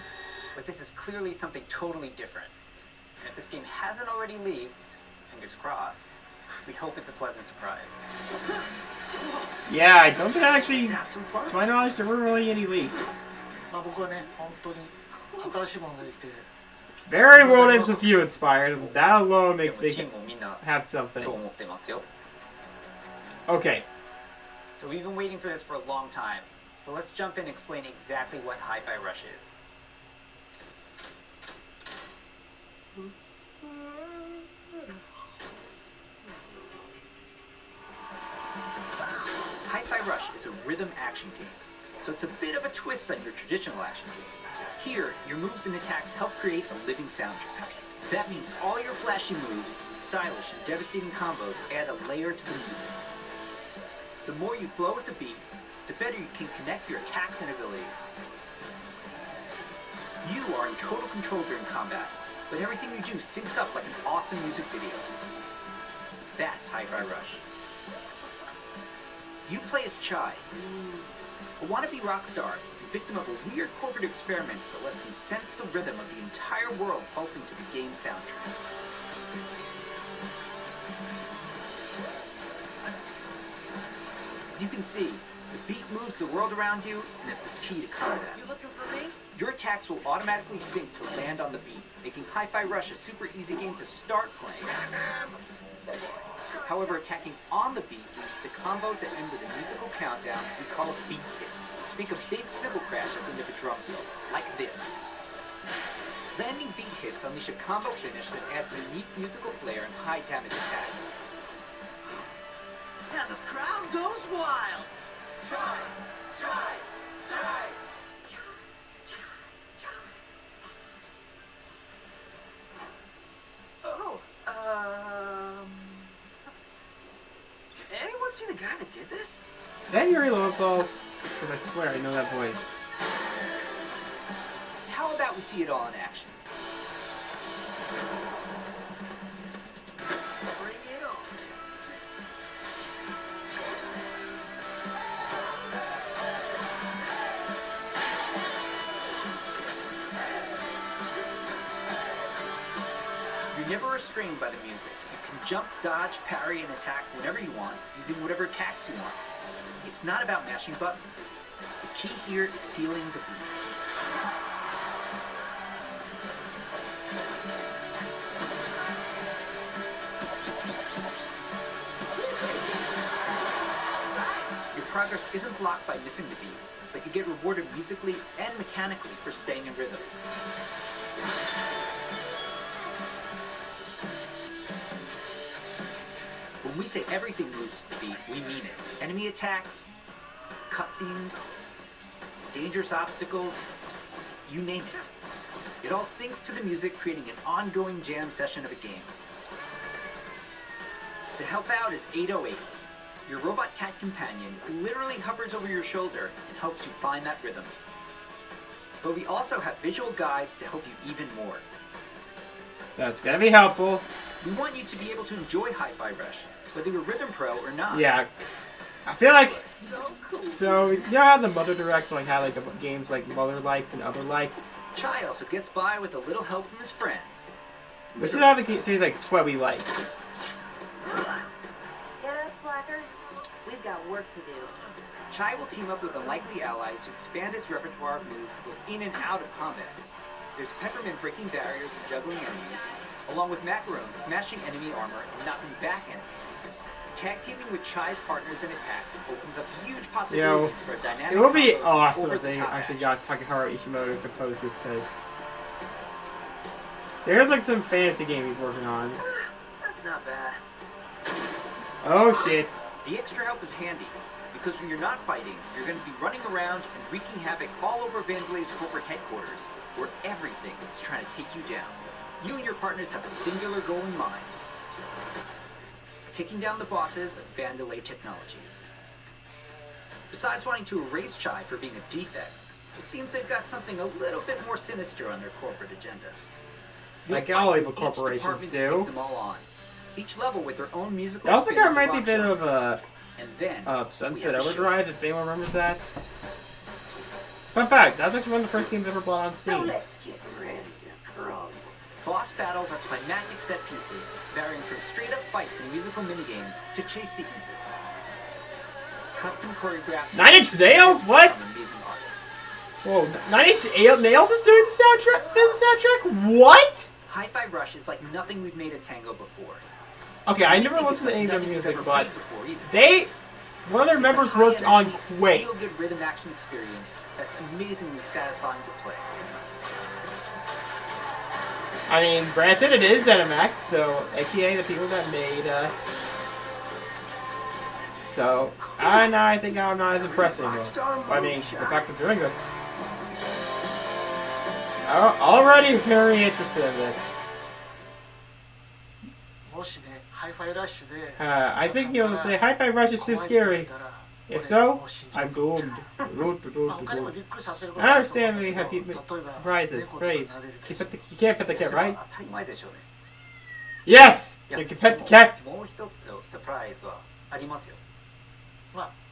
Q: but this is clearly something totally different. And if this game hasn't already leaked, fingers crossed, we hope it's a pleasant surprise.
A: Yeah, I don't think actually, to my knowledge, there weren't really any leaks.
P: まあ僕はね、本当に新しいものができて。
A: It's very World Ends With You inspired, and that alone makes me have something. Okay.
Q: So we've been waiting for this for a long time. So let's jump in and explain exactly what Hi-Fi Rush is. Hi-Fi Rush is a rhythm action game. So it's a bit of a twist on your traditional action game. Here, your moves and attacks help create a living soundtrack. That means all your flashy moves, stylish and devastating combos add a layer to the music. The more you flow with the beat, the better you can connect your attacks and abilities. You are in total control during combat, but everything you do syncs up like an awesome music video. That's Hi-Fi Rush. You play as Chai, a wannabe rock star, victim of a weird corporate experiment that lets him sense the rhythm of the entire world pulsing to the game's soundtrack. As you can see, the beat moves the world around you and is the key to combat.
M: You looking for me?
Q: Your attacks will automatically sync to land on the beat, making Hi-Fi Rush a super easy game to start playing. However, attacking on the beat leads to combos that end with a musical countdown we call a beat hit. Think of big cymbal crash at the end of a drum solo, like this. Landing beat hits unleash a combo finish that adds unique musical flair and high damage attacks.
M: Now the crowd goes wild.
N: Try, try, try.
A: Is that Yuri Lowenthal? Because I swear I know that voice.
Q: How about we see it all in action?
M: Bring it on.
Q: You're never restrained by the music. You can jump, dodge, parry, and attack whenever you want, using whatever attacks you want. It's not about mashing buttons. The key here is feeling the beat. Your progress isn't blocked by missing the beat, but you get rewarded musically and mechanically for staying in rhythm. When we say everything moves to the beat, we mean it. Enemy attacks, cutscenes, dangerous obstacles, you name it. It all syncs to the music, creating an ongoing jam session of a game. To help out is 808, your robot cat companion who literally hovers over your shoulder and helps you find that rhythm. But we also have visual guides to help you even more.
A: That's gonna be helpful.
Q: We want you to be able to enjoy Hi-Fi Rush, whether you're Rhythm Pro or not.
A: Yeah. I feel like... So, you know how the Mother Direct like had like games like Mother Likes and Other Likes?
Q: Chai also gets by with a little help from his friends.
A: We should have a series like Twebby Likes.
O: Get up, slacker. We've got work to do.
Q: Chai will team up with unlikely allies to expand his repertoire of moves both in and out of combat. There's Peppermint breaking barriers and juggling enemies, along with Macaron smashing enemy armor and knocking back enemies. Tag teaming with Chai's partners and attacks opens up huge possibilities for a dynamic.
A: It would be
Q: combos
A: awesome
Q: over
A: if
Q: the
A: they
Q: top
A: actually
Q: action.
A: got Takahiro Ishimoto to compose this, because there's like some fantasy game he's working on.
M: That's not bad.
A: Oh shit.
Q: The extra help is handy, because when you're not fighting, you're going to be running around and wreaking havoc all over Vandelay's corporate headquarters, where everything is trying to take you down. You and your partners have a singular goal in mind: taking down the bosses of Vandelay Technologies. Besides wanting to erase Chai for being a defect, it seems they've got something a little bit more sinister on their corporate agenda.
A: Like
Q: You'll
A: all
Q: fight
A: evil
Q: each
A: corporations
Q: department to
A: do.
Q: take them all on. Each level with their own musical
A: That also
Q: spin
A: kind of
Q: on the
A: reminds me a bit
Q: rock
A: of
Q: and then
A: Sunset
Q: we have the
A: Overdrive, if anyone remembers that. Fun fact, that was actually one of the first games ever brought on Steam.
M: Let's get ready to crumble.
Q: Boss battles are climactic set pieces, varying from straight-up fights and musical minigames to chase sequences. Custom choreographed...
A: 9 Inch Nails? What?
Q: from amazing artists.
A: Whoa, 9 Inch Nails is doing the soundtrack? Does the soundtrack? What?
Q: Hi-Fi Rush is like nothing we've made at Tango before.
A: Okay, I never listened to any of their music, but one of their members worked on Quake.
Q: Feel-good rhythm action experience that's amazingly satisfying to play.
A: I mean, granted, it is ZeniMax, so aka the people that made. So, I think I'm not as impressed anymore. I mean, the fact that they're doing this. Already very interested in this. I think he will say, Hi-Fi Rush is too scary. If so, I'm doomed. I understand we have surprises. Praise. You can't pet the cat, right? Yes! You can pet the cat!
Q: もう一つのサプライズはありますよ。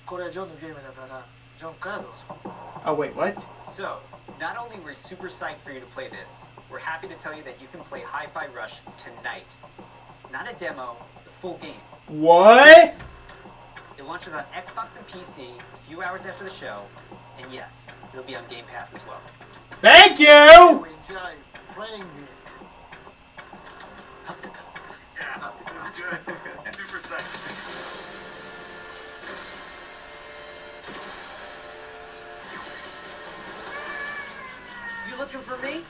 P: これはジョンのゲームだからジョンからどうぞ。
A: Oh, wait, what?
J: So, not only are we super psyched for you to play this, we're happy to tell you that you can play Hi-Fi Rush tonight. Not a demo, the full game.
A: What?
J: It launches on Xbox and PC a few hours after the show, and yes, it'll be on Game Pass as well.
A: Thank you!
P: Enjoy playing the
N: Yeah, it was good. Super psyched.
M: You looking for me?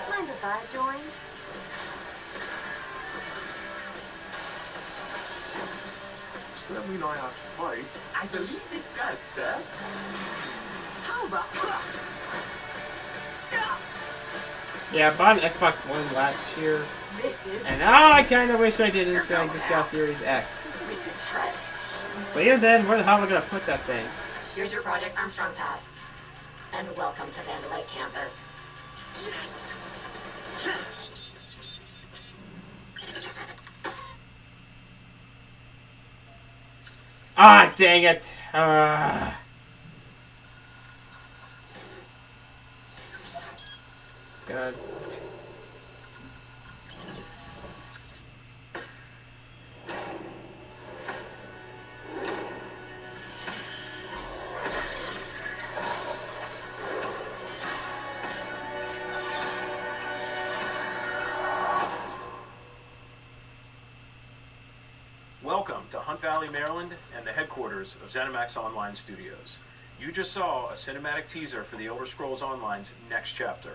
O: Mind if I join?
I: Does that mean I have to fight?
M: I believe it does, sir. How about...
A: Yeah, I bought an Xbox One last year.
O: This is.
A: And now I kind of wish I didn't, so I just got Series X. But even then, where the hell am I going to put that thing?
O: Here's your Project Armstrong pass. And welcome to Vanderbilt campus.
A: Ah, dang it. God.
R: Welcome to Hunt Valley, Maryland, and the headquarters of ZeniMax Online Studios. You just saw a cinematic teaser for the Elder Scrolls Online's next chapter.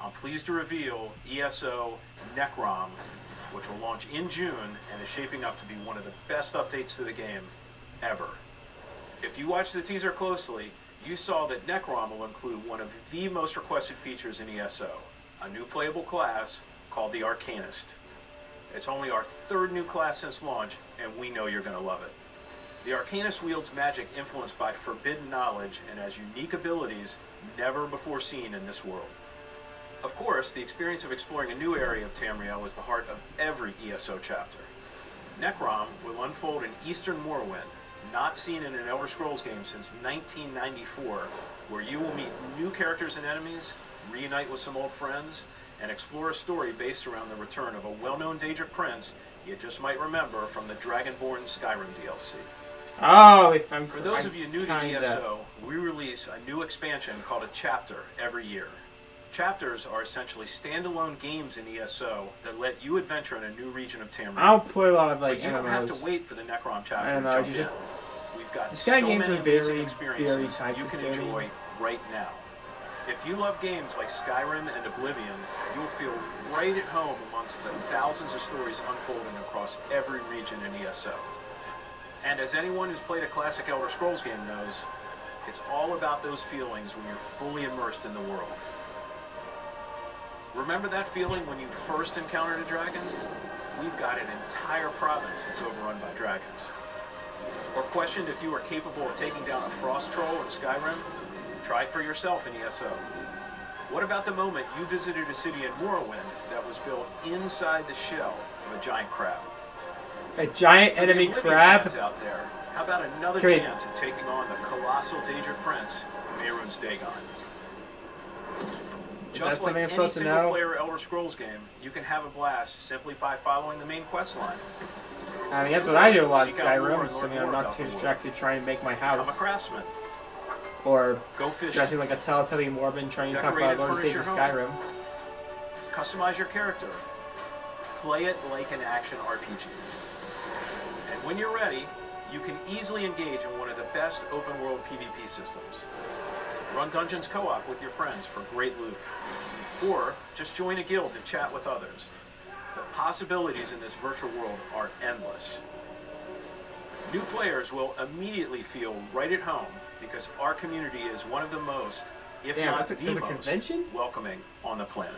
R: I'm pleased to reveal ESO Necrom, which will launch in June and is shaping up to be one of the best updates to the game ever. If you watched the teaser closely, you saw that Necrom will include one of the most requested features in ESO, a new playable class called the Arcanist. It's only our third new class since launch, and we know you're going to love it. The Arcanist wields magic influenced by forbidden knowledge and has unique abilities never before seen in this world. Of course, the experience of exploring a new area of Tamriel is the heart of every ESO chapter. Necrom will unfold in Eastern Morrowind, not seen in an Elder Scrolls game since 1994, where you will meet new characters and enemies, reunite with some old friends, and explore a story based around the return of a well-known Daedric prince you just might remember from the Dragonborn Skyrim DLC.
A: Oh, if I'm
R: For those of you new to ESO, we release a new expansion called a chapter every year. Chapters are essentially standalone games in ESO that let you adventure in a new region of Tamriel.
A: I don't play a lot of like
R: but you don't
A: MMOs.
R: have to wait for the Necrom chapter
A: I don't know,
R: to jump
A: you just-
R: in. We've got
A: These
R: so
A: kind of games
R: many
A: are very,
R: amazing
A: very
R: experiences
A: time
R: you can
A: consuming.
R: enjoy right now. If you love games like Skyrim and Oblivion, you'll feel right at home amongst the thousands of stories unfolding across every region in ESO. And as anyone who's played a classic Elder Scrolls game knows, it's all about those feelings when you're fully immersed in the world. Remember that feeling when you first encountered a dragon? We've got an entire province that's overrun by dragons. Or questioned if you were capable of taking down a frost troll in Skyrim? Try it for yourself in ESO. What about the moment you visited a city in Morrowind that was built inside the shell of a giant crab?
A: A giant
R: For the
A: enemy
R: Oblivion
A: crab?
R: fans out there, how about another
A: Can we-
R: chance at taking on the colossal Daedric prince, Mehrunes Dagon?
A: Is
R: Just
A: that something
R: like
A: I'm supposed to
R: any
A: know?
R: single-player Elder Scrolls game, you can have a blast simply by following the main quest line.
A: I mean, that's what I do a lot in
R: Seek out more
A: Skyrim.
R: and
A: So, I
R: learn
A: mean, I'm
R: more
A: not
R: about
A: too
R: the world.
A: distracted trying to make my
R: Become a
A: house.
R: craftsman.
A: Or
R: Go fishing.
A: dressing like a Telesheavy Morbin trying to talk
R: Decorate
A: about
R: and
A: Lord and
R: furnish
A: Savior
R: your home.
A: Skyrim.
R: Customize your character. Play it like an action RPG. And when you're ready, you can easily engage in one of the best open-world PvP systems. Run dungeons co-op with your friends for great loot. Or just join a guild to chat with others. The possibilities in this virtual world are endless. New players will immediately feel right at home because our community is one of the most, if
A: Damn,
R: not
A: that's a-
R: the
A: there's a
R: most,
A: convention?
R: welcoming on the planet.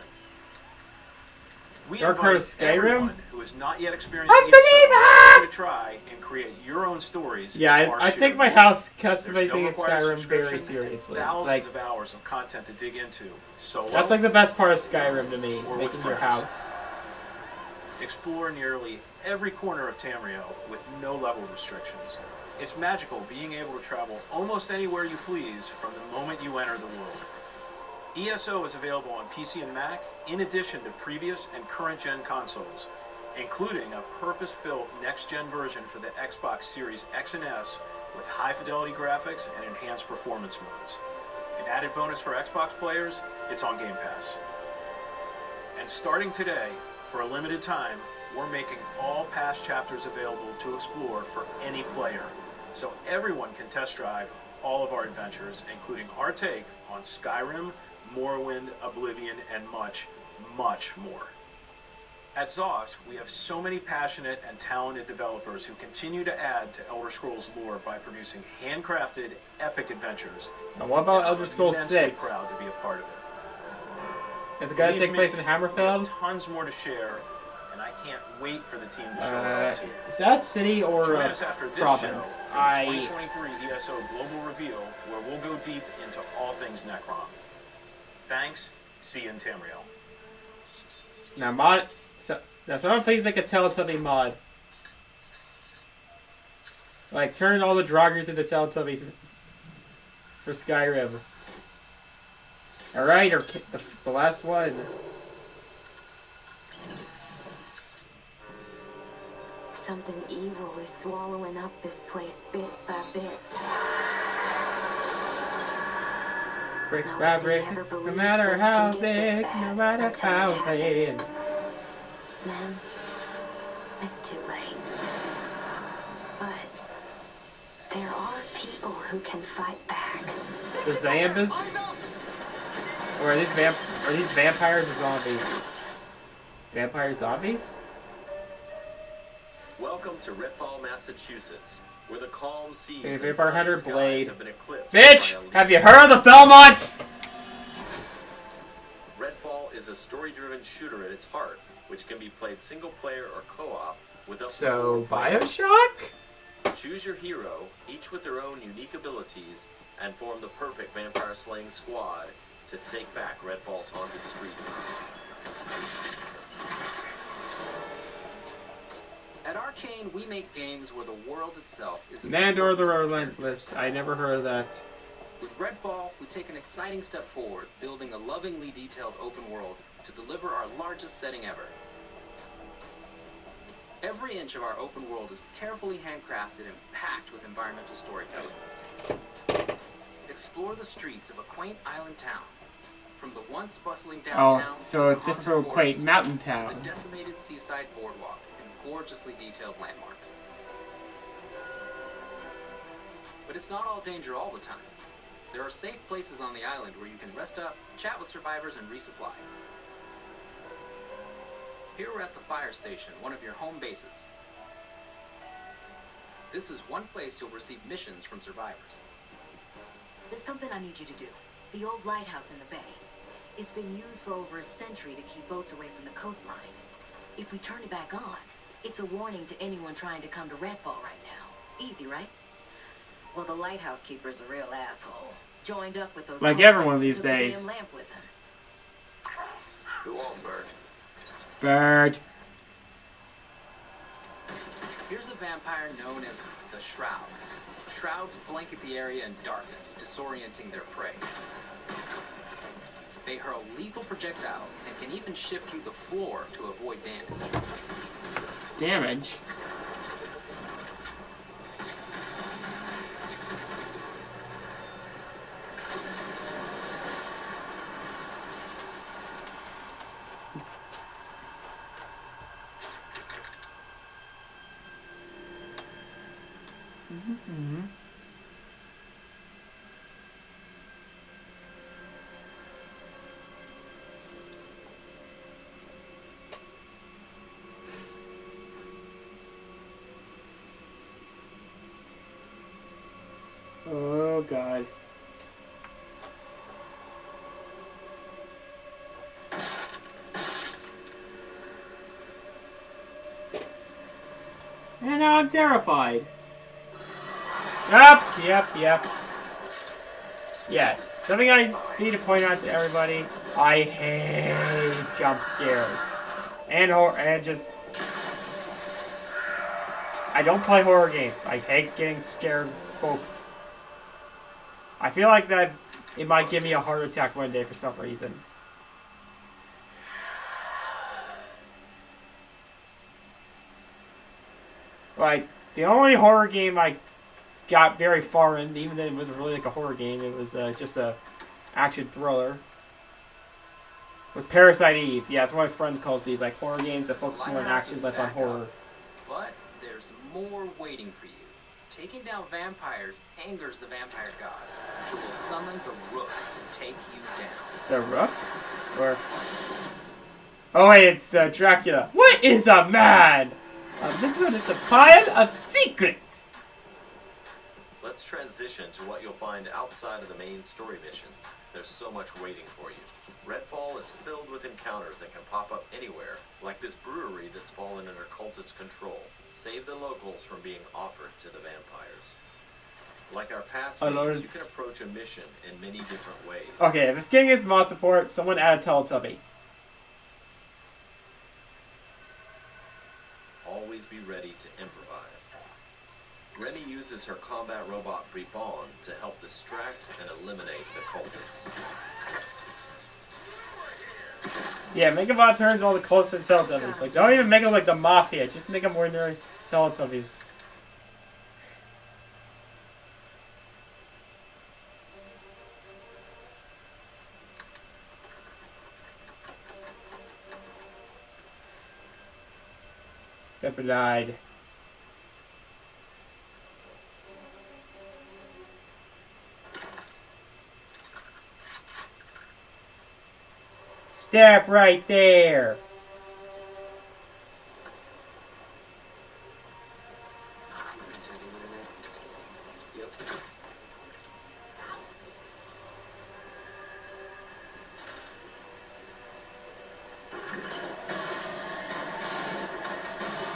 R: We
A: Dark Heart
R: invite
A: of Skyrim?
R: everyone who has not yet experienced
A: I
R: ESO to try and create your own stories.
A: Yeah,
R: of our
A: I
R: shared
A: take my
R: world.
A: house
R: There's no
A: customizing
R: required
A: Skyrim very
R: subscription
A: seriously.
R: and thousands
A: Like,
R: of hours of content to dig into. Solo,
A: that's like the best part of Skyrim to me,
R: or with
A: making your
R: friends.
A: house.
R: Explore nearly every corner of Tamriel with no level restrictions. It's magical being able to travel almost anywhere you please from the moment you enter the world. ESO is available on PC and Mac, in addition to previous and current-gen consoles, including a purpose-built next-gen version for the Xbox Series X and S with high-fidelity graphics and enhanced performance modes. An added bonus for Xbox players, it's on Game Pass. And starting today, for a limited time, we're making all past chapters available to explore for any player, so everyone can test drive all of our adventures, including our take on Skyrim, Morrowind, Oblivion, and much, much more. At ZOS, we have so many passionate and talented developers who continue to add to Elder Scrolls lore by producing handcrafted, epic adventures.
A: And what about
R: And
A: Elder
R: we're
A: Scrolls
R: immensely
A: 6?
R: proud to be a part of it.
A: Is it gonna
R: Believe
A: take place
R: me,
A: in
R: we have
A: Hammerfeld?
R: tons more to share, and I can't wait for the team to show it to you.
A: Is that city or
R: Join
A: a
R: us after this
A: province?
R: show for the 2023 ESO Global Reveal, where we'll go deep into all things Necron. Thanks. See you in Tamriel.
A: Now mod. So that's one place they could tell something mod. Like turn all the Draugrs into Teletubbies for Skyrim. Alright, or the last one.
O: Something evil is swallowing up this place bit by bit.
A: Brick by brick, no matter how big, no matter how thin.
O: Then, it's too late. But there are people who can fight back.
A: The Zambas? Or are these vampires or zombies? Vampire zombies?
S: Welcome to Redfall, Massachusetts, where the calm seas
A: Hey,
S: and
A: Vampire
S: sunny
A: Hunter
S: skies
A: Blade.
S: have been eclipsed
A: Bitch!
S: by a
A: Have you heard of the Belmonts?
S: Redfall is a story-driven shooter at its heart, which can be played single-player or co-op with up to
A: So,
S: 4 players.
A: Bioshock?
S: Choose your hero, each with their own unique abilities, and form the perfect vampire-slaying squad to take back Redfall's haunted streets.
T: At Arcane, we make games where the world itself is as
A: Nandor the
T: important as
A: Relentless. I never heard of that.
T: With Redfall, we take an exciting step forward, building a lovingly detailed open world to deliver our largest setting ever. Every inch of our open world is carefully handcrafted and packed with environmental storytelling. Explore the streets of a quaint island town, from the once bustling downtown
A: Oh, so
T: to
A: it's
T: the
A: different
T: haunted
A: from quaint
T: forest,
A: mountain
T: to
A: town.
T: the decimated seaside boardwalk and gorgeously detailed landmarks. But it's not all danger all the time. There are safe places on the island where you can rest up, chat with survivors, and resupply. Here we're at the fire station, one of your home bases. This is one place you'll receive missions from survivors.
U: There's something I need you to do. The old lighthouse in the bay. It's been used for over a century to keep boats away from the coastline. If we turn it back on, it's a warning to anyone trying to come to Redfall right now. Easy, right? Well, the lighthouse keeper's a real asshole. Joined up with those...
A: Like everyone these
U: took the damn
A: days.
U: lamp with him.
S: Go on, Bird.
A: Bird.
T: Here's a vampire known as the Shroud. Shrouds blanket the area in darkness, disorienting their prey. They hurl lethal projectiles and can even shift through the floor to avoid damage.
A: Damage? Mm-hmm. Oh God. And now I'm terrified. Yep. Yes. Something I need to point out to everybody. I hate jump scares. And just... I don't play horror games. I hate getting scared and spooked. I feel like that it might give me a heart attack one day for some reason. Like, the only horror game I got very far in, even though it wasn't really like a horror game, it was just a action thriller, was Parasite Eve. Yeah, that's what my friend calls these, like horror games that focus more on action, less on horror.
T: But there's more waiting for you. Taking down vampires angers the vampire gods, who will summon the Rook to take you down.
A: The Rook? Or... Oh wait, it's Dracula. What is a man? This one is the pile of secrets.
S: Let's transition to what you'll find outside of the main story missions. There's so much waiting for you. Redfall is filled with encounters that can pop up anywhere, like this brewery that's fallen under cultist control. Save the locals from being offered to the vampires. Like our past games, you can approach a mission in many different ways.
A: Okay, if this game is mod support, someone add a Teletubby.
S: Always be ready to improvise. Remy uses her combat robot Bribon to help distract and eliminate the cultists.
A: Yeah, make them turns all the cultists and Teletubbies. Like, don't even make them like the Mafia. Just make them ordinary Teletubbies. Pepper died. Step right there.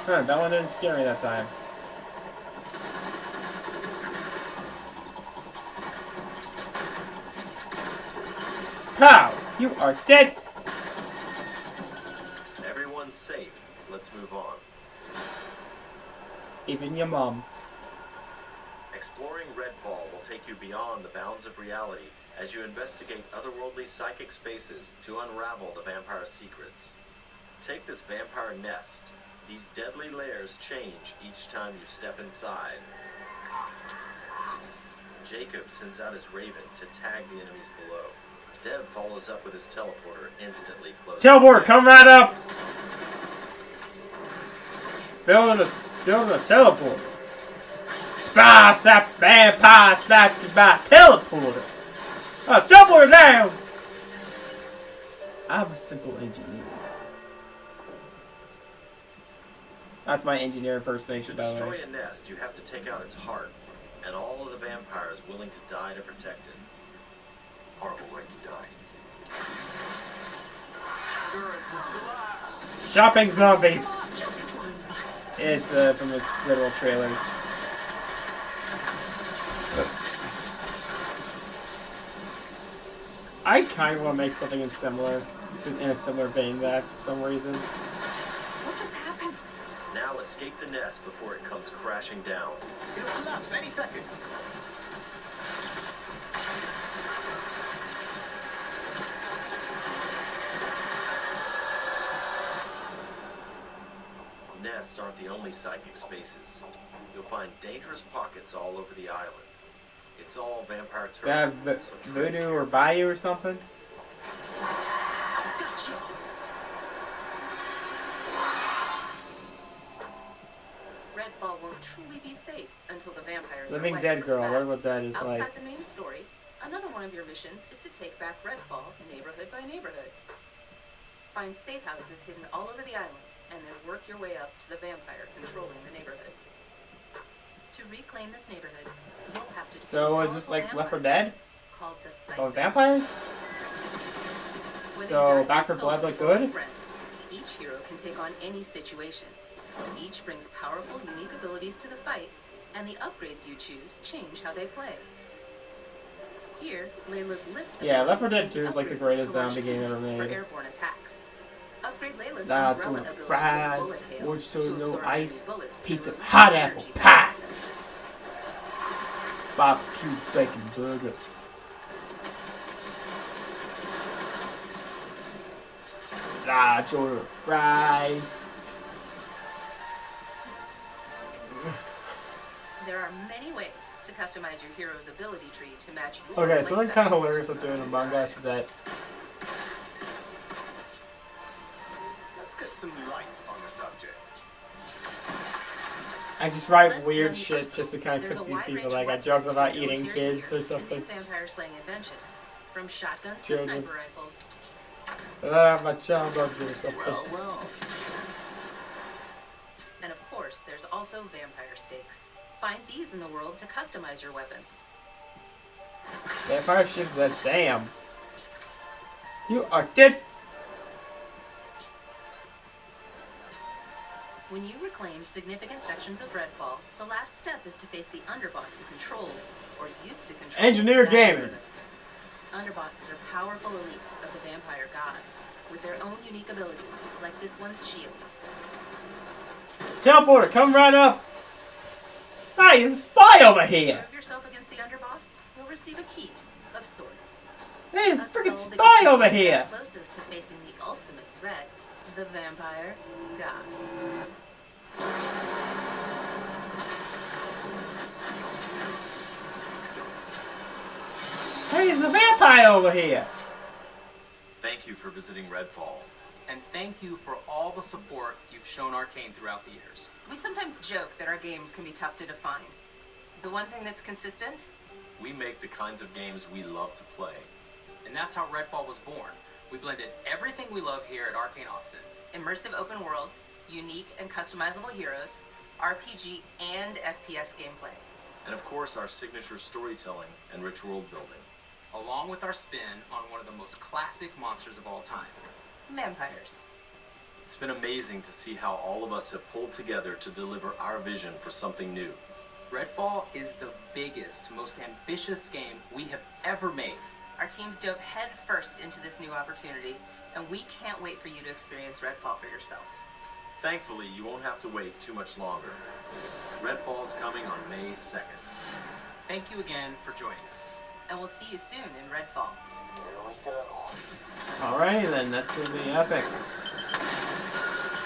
A: Huh, that one didn't scare me that time. Pow! You are dead!
S: Everyone's safe. Let's move on.
A: Even your mom.
S: Exploring Redfall will take you beyond the bounds of reality as you investigate otherworldly psychic spaces to unravel the vampire's secrets. Take this vampire nest. These deadly layers change each time you step inside. Jacob sends out his raven to tag the enemies below. Deb follows up with his teleporter, instantly closing.
A: Teleport, come right up! Building a teleport. Spy, sap, vampire, slapped by teleporter. Teleport down! I'm a simple engineer. That's my engineer impersonation, by the way.
S: To destroy a nest, you have to take out its heart, and all of the vampires willing to die to protect it. Horrible way to die.
A: Shopping zombies! It's from the literal trailers. I kind of want to make something in a similar vein that for some reason.
H: What just happened?
S: Now escape the nest before it comes crashing down.
M: It'll collapse any second.
S: Nests aren't the only psychic spaces. You'll find dangerous pockets all over the island. It's all vampire terrain.
A: That Voodoo or Bayou or something?
H: Gotcha.
C: Redfall won't truly be safe until the vampires
A: Living
C: are
A: Dead
C: wiped
A: Girl,
C: from
A: I wonder what that is
C: Outside
A: like.
C: the main story, another one of your missions is to take back Redfall neighborhood by neighborhood. Find safe houses hidden all over the island, and then work your way up to the vampire controlling the neighborhood. To reclaim this neighborhood, you'll have to
A: So is this like Left 4 Dead?
C: called the Psycho.
A: Oh, vampires?
C: Whether
A: So
C: you
A: Back 4 Blood look good?
C: friends, each hero can take on any situation. Each brings powerful, unique abilities to the fight, and the upgrades you choose change how they play. Here, Layla's lift.
A: Yeah, Left 4 Dead 2 is like the greatest zombie game ever
C: for
A: made.
C: airborne attacks. Upgrade Layla's
A: Nah,
C: umbrella
A: to
C: ability
A: fries,
C: with bullet hail
A: orange soda,
C: to
A: no
C: absorb
A: ice,
C: enemy bullets
A: piece
C: and
A: of hot
C: remove
A: apple
C: energy.
A: pie, barbecue bacon burger. Large order of fries.
C: There are many ways to customize your hero's ability tree to match your
A: Okay, something
C: playstyle.
A: kind of hilarious I'm doing Among Us is that
I: Let's get some light on the subject.
A: I just write
C: Let's
A: weird
C: run you
A: shit
C: first.
A: just to kind of
C: There's a
A: confuse
C: wide
A: people.
C: range
A: Like
C: of
A: I joke about
C: weapons
A: eating
C: to your
A: kids
C: gear
A: or
C: to
A: something.
C: new vampire slaying inventions, from shotguns to
A: Children.
C: sniper rifles.
A: My child or something.
I: Well.
C: And of course, there's also vampire stakes. Find these in the world to customize your weapons.
A: Vampire ships that damn. You are dead.
C: When you reclaim significant sections of Redfall, the last step is to face the underboss who controls, or used to control,
A: Engineer
C: that
A: Gaming.
C: neighborhood. Underbosses are powerful elites of the vampire gods, with their own unique abilities, like this one's shield.
A: Teleporter, come right up. Hey, there's a spy over here.
C: Prove yourself against the underboss, you'll receive a key of sorts.
A: Hey, there's a freaking
C: skull that
A: spy
C: gets you
A: over
C: one step
A: here.
C: Closer to facing the ultimate threat, the vampire gods.
A: Hey, there's a vampire over here.
S: Thank you for visiting Redfall.
T: And thank you for all the support you've shown Arcane throughout the years.
C: We sometimes joke that our games can be tough to define. The one thing that's consistent?
S: We make the kinds of games we love to play.
T: And that's how Redfall was born. We blended everything we love here at Arcane Austin.
C: Immersive open worlds, unique and customizable heroes, RPG and FPS gameplay.
S: And of course, our signature storytelling and rich world building.
T: Along with our spin on one of the most classic monsters of all time.
C: Vampires.
S: It's been amazing to see how all of us have pulled together to deliver our vision for something new.
T: Redfall is the biggest, most ambitious game we have ever made.
C: Our teams dove head first into this new opportunity, and we can't wait for you to experience Redfall for yourself.
S: Thankfully, you won't have to wait too much longer. Redfall's coming on May 2nd.
T: Thank you again for joining us.
C: And we'll see you soon in Redfall.
A: Alrighty then, that's gonna be epic.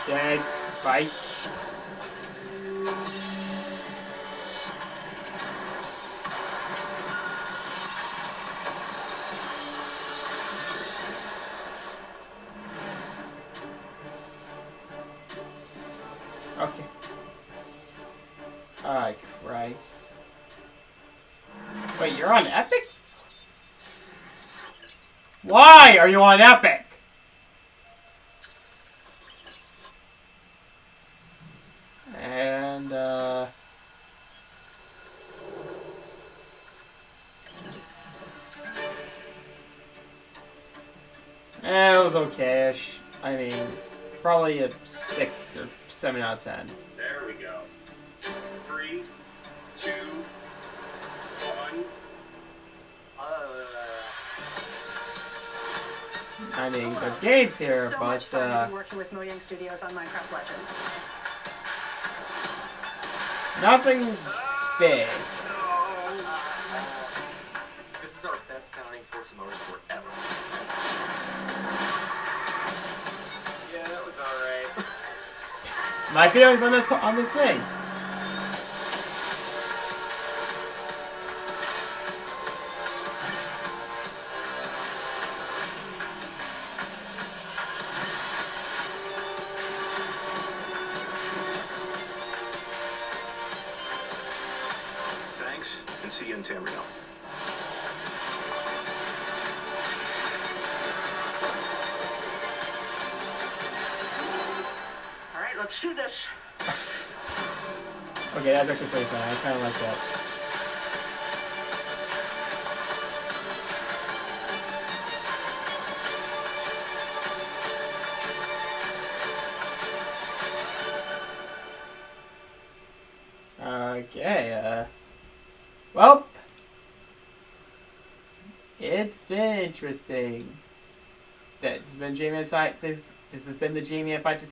A: Dead, fight. Okay. Oh, Christ. Wait, you're on Epic? Why are you on Epic? And, it was okay-ish. I mean, probably a 6 or 7 out of 10.
N: There we go. 3, 2, 1.
A: I mean, the game's here,
E: so
A: but,
E: much fun to be working with Mojang Studios on Minecraft Legends.
A: nothing big.
K: This is our best sounding Forza Motorsport ever.
N: Yeah, that was alright.
A: My feelings on this thing.
R: Thanks, and see you in Tamriel.
E: Alright, let's do this.
A: Okay, that's actually pretty fun. I kind of like that. Okay, well, it's been interesting. This has been Jman. This has been the Jman 5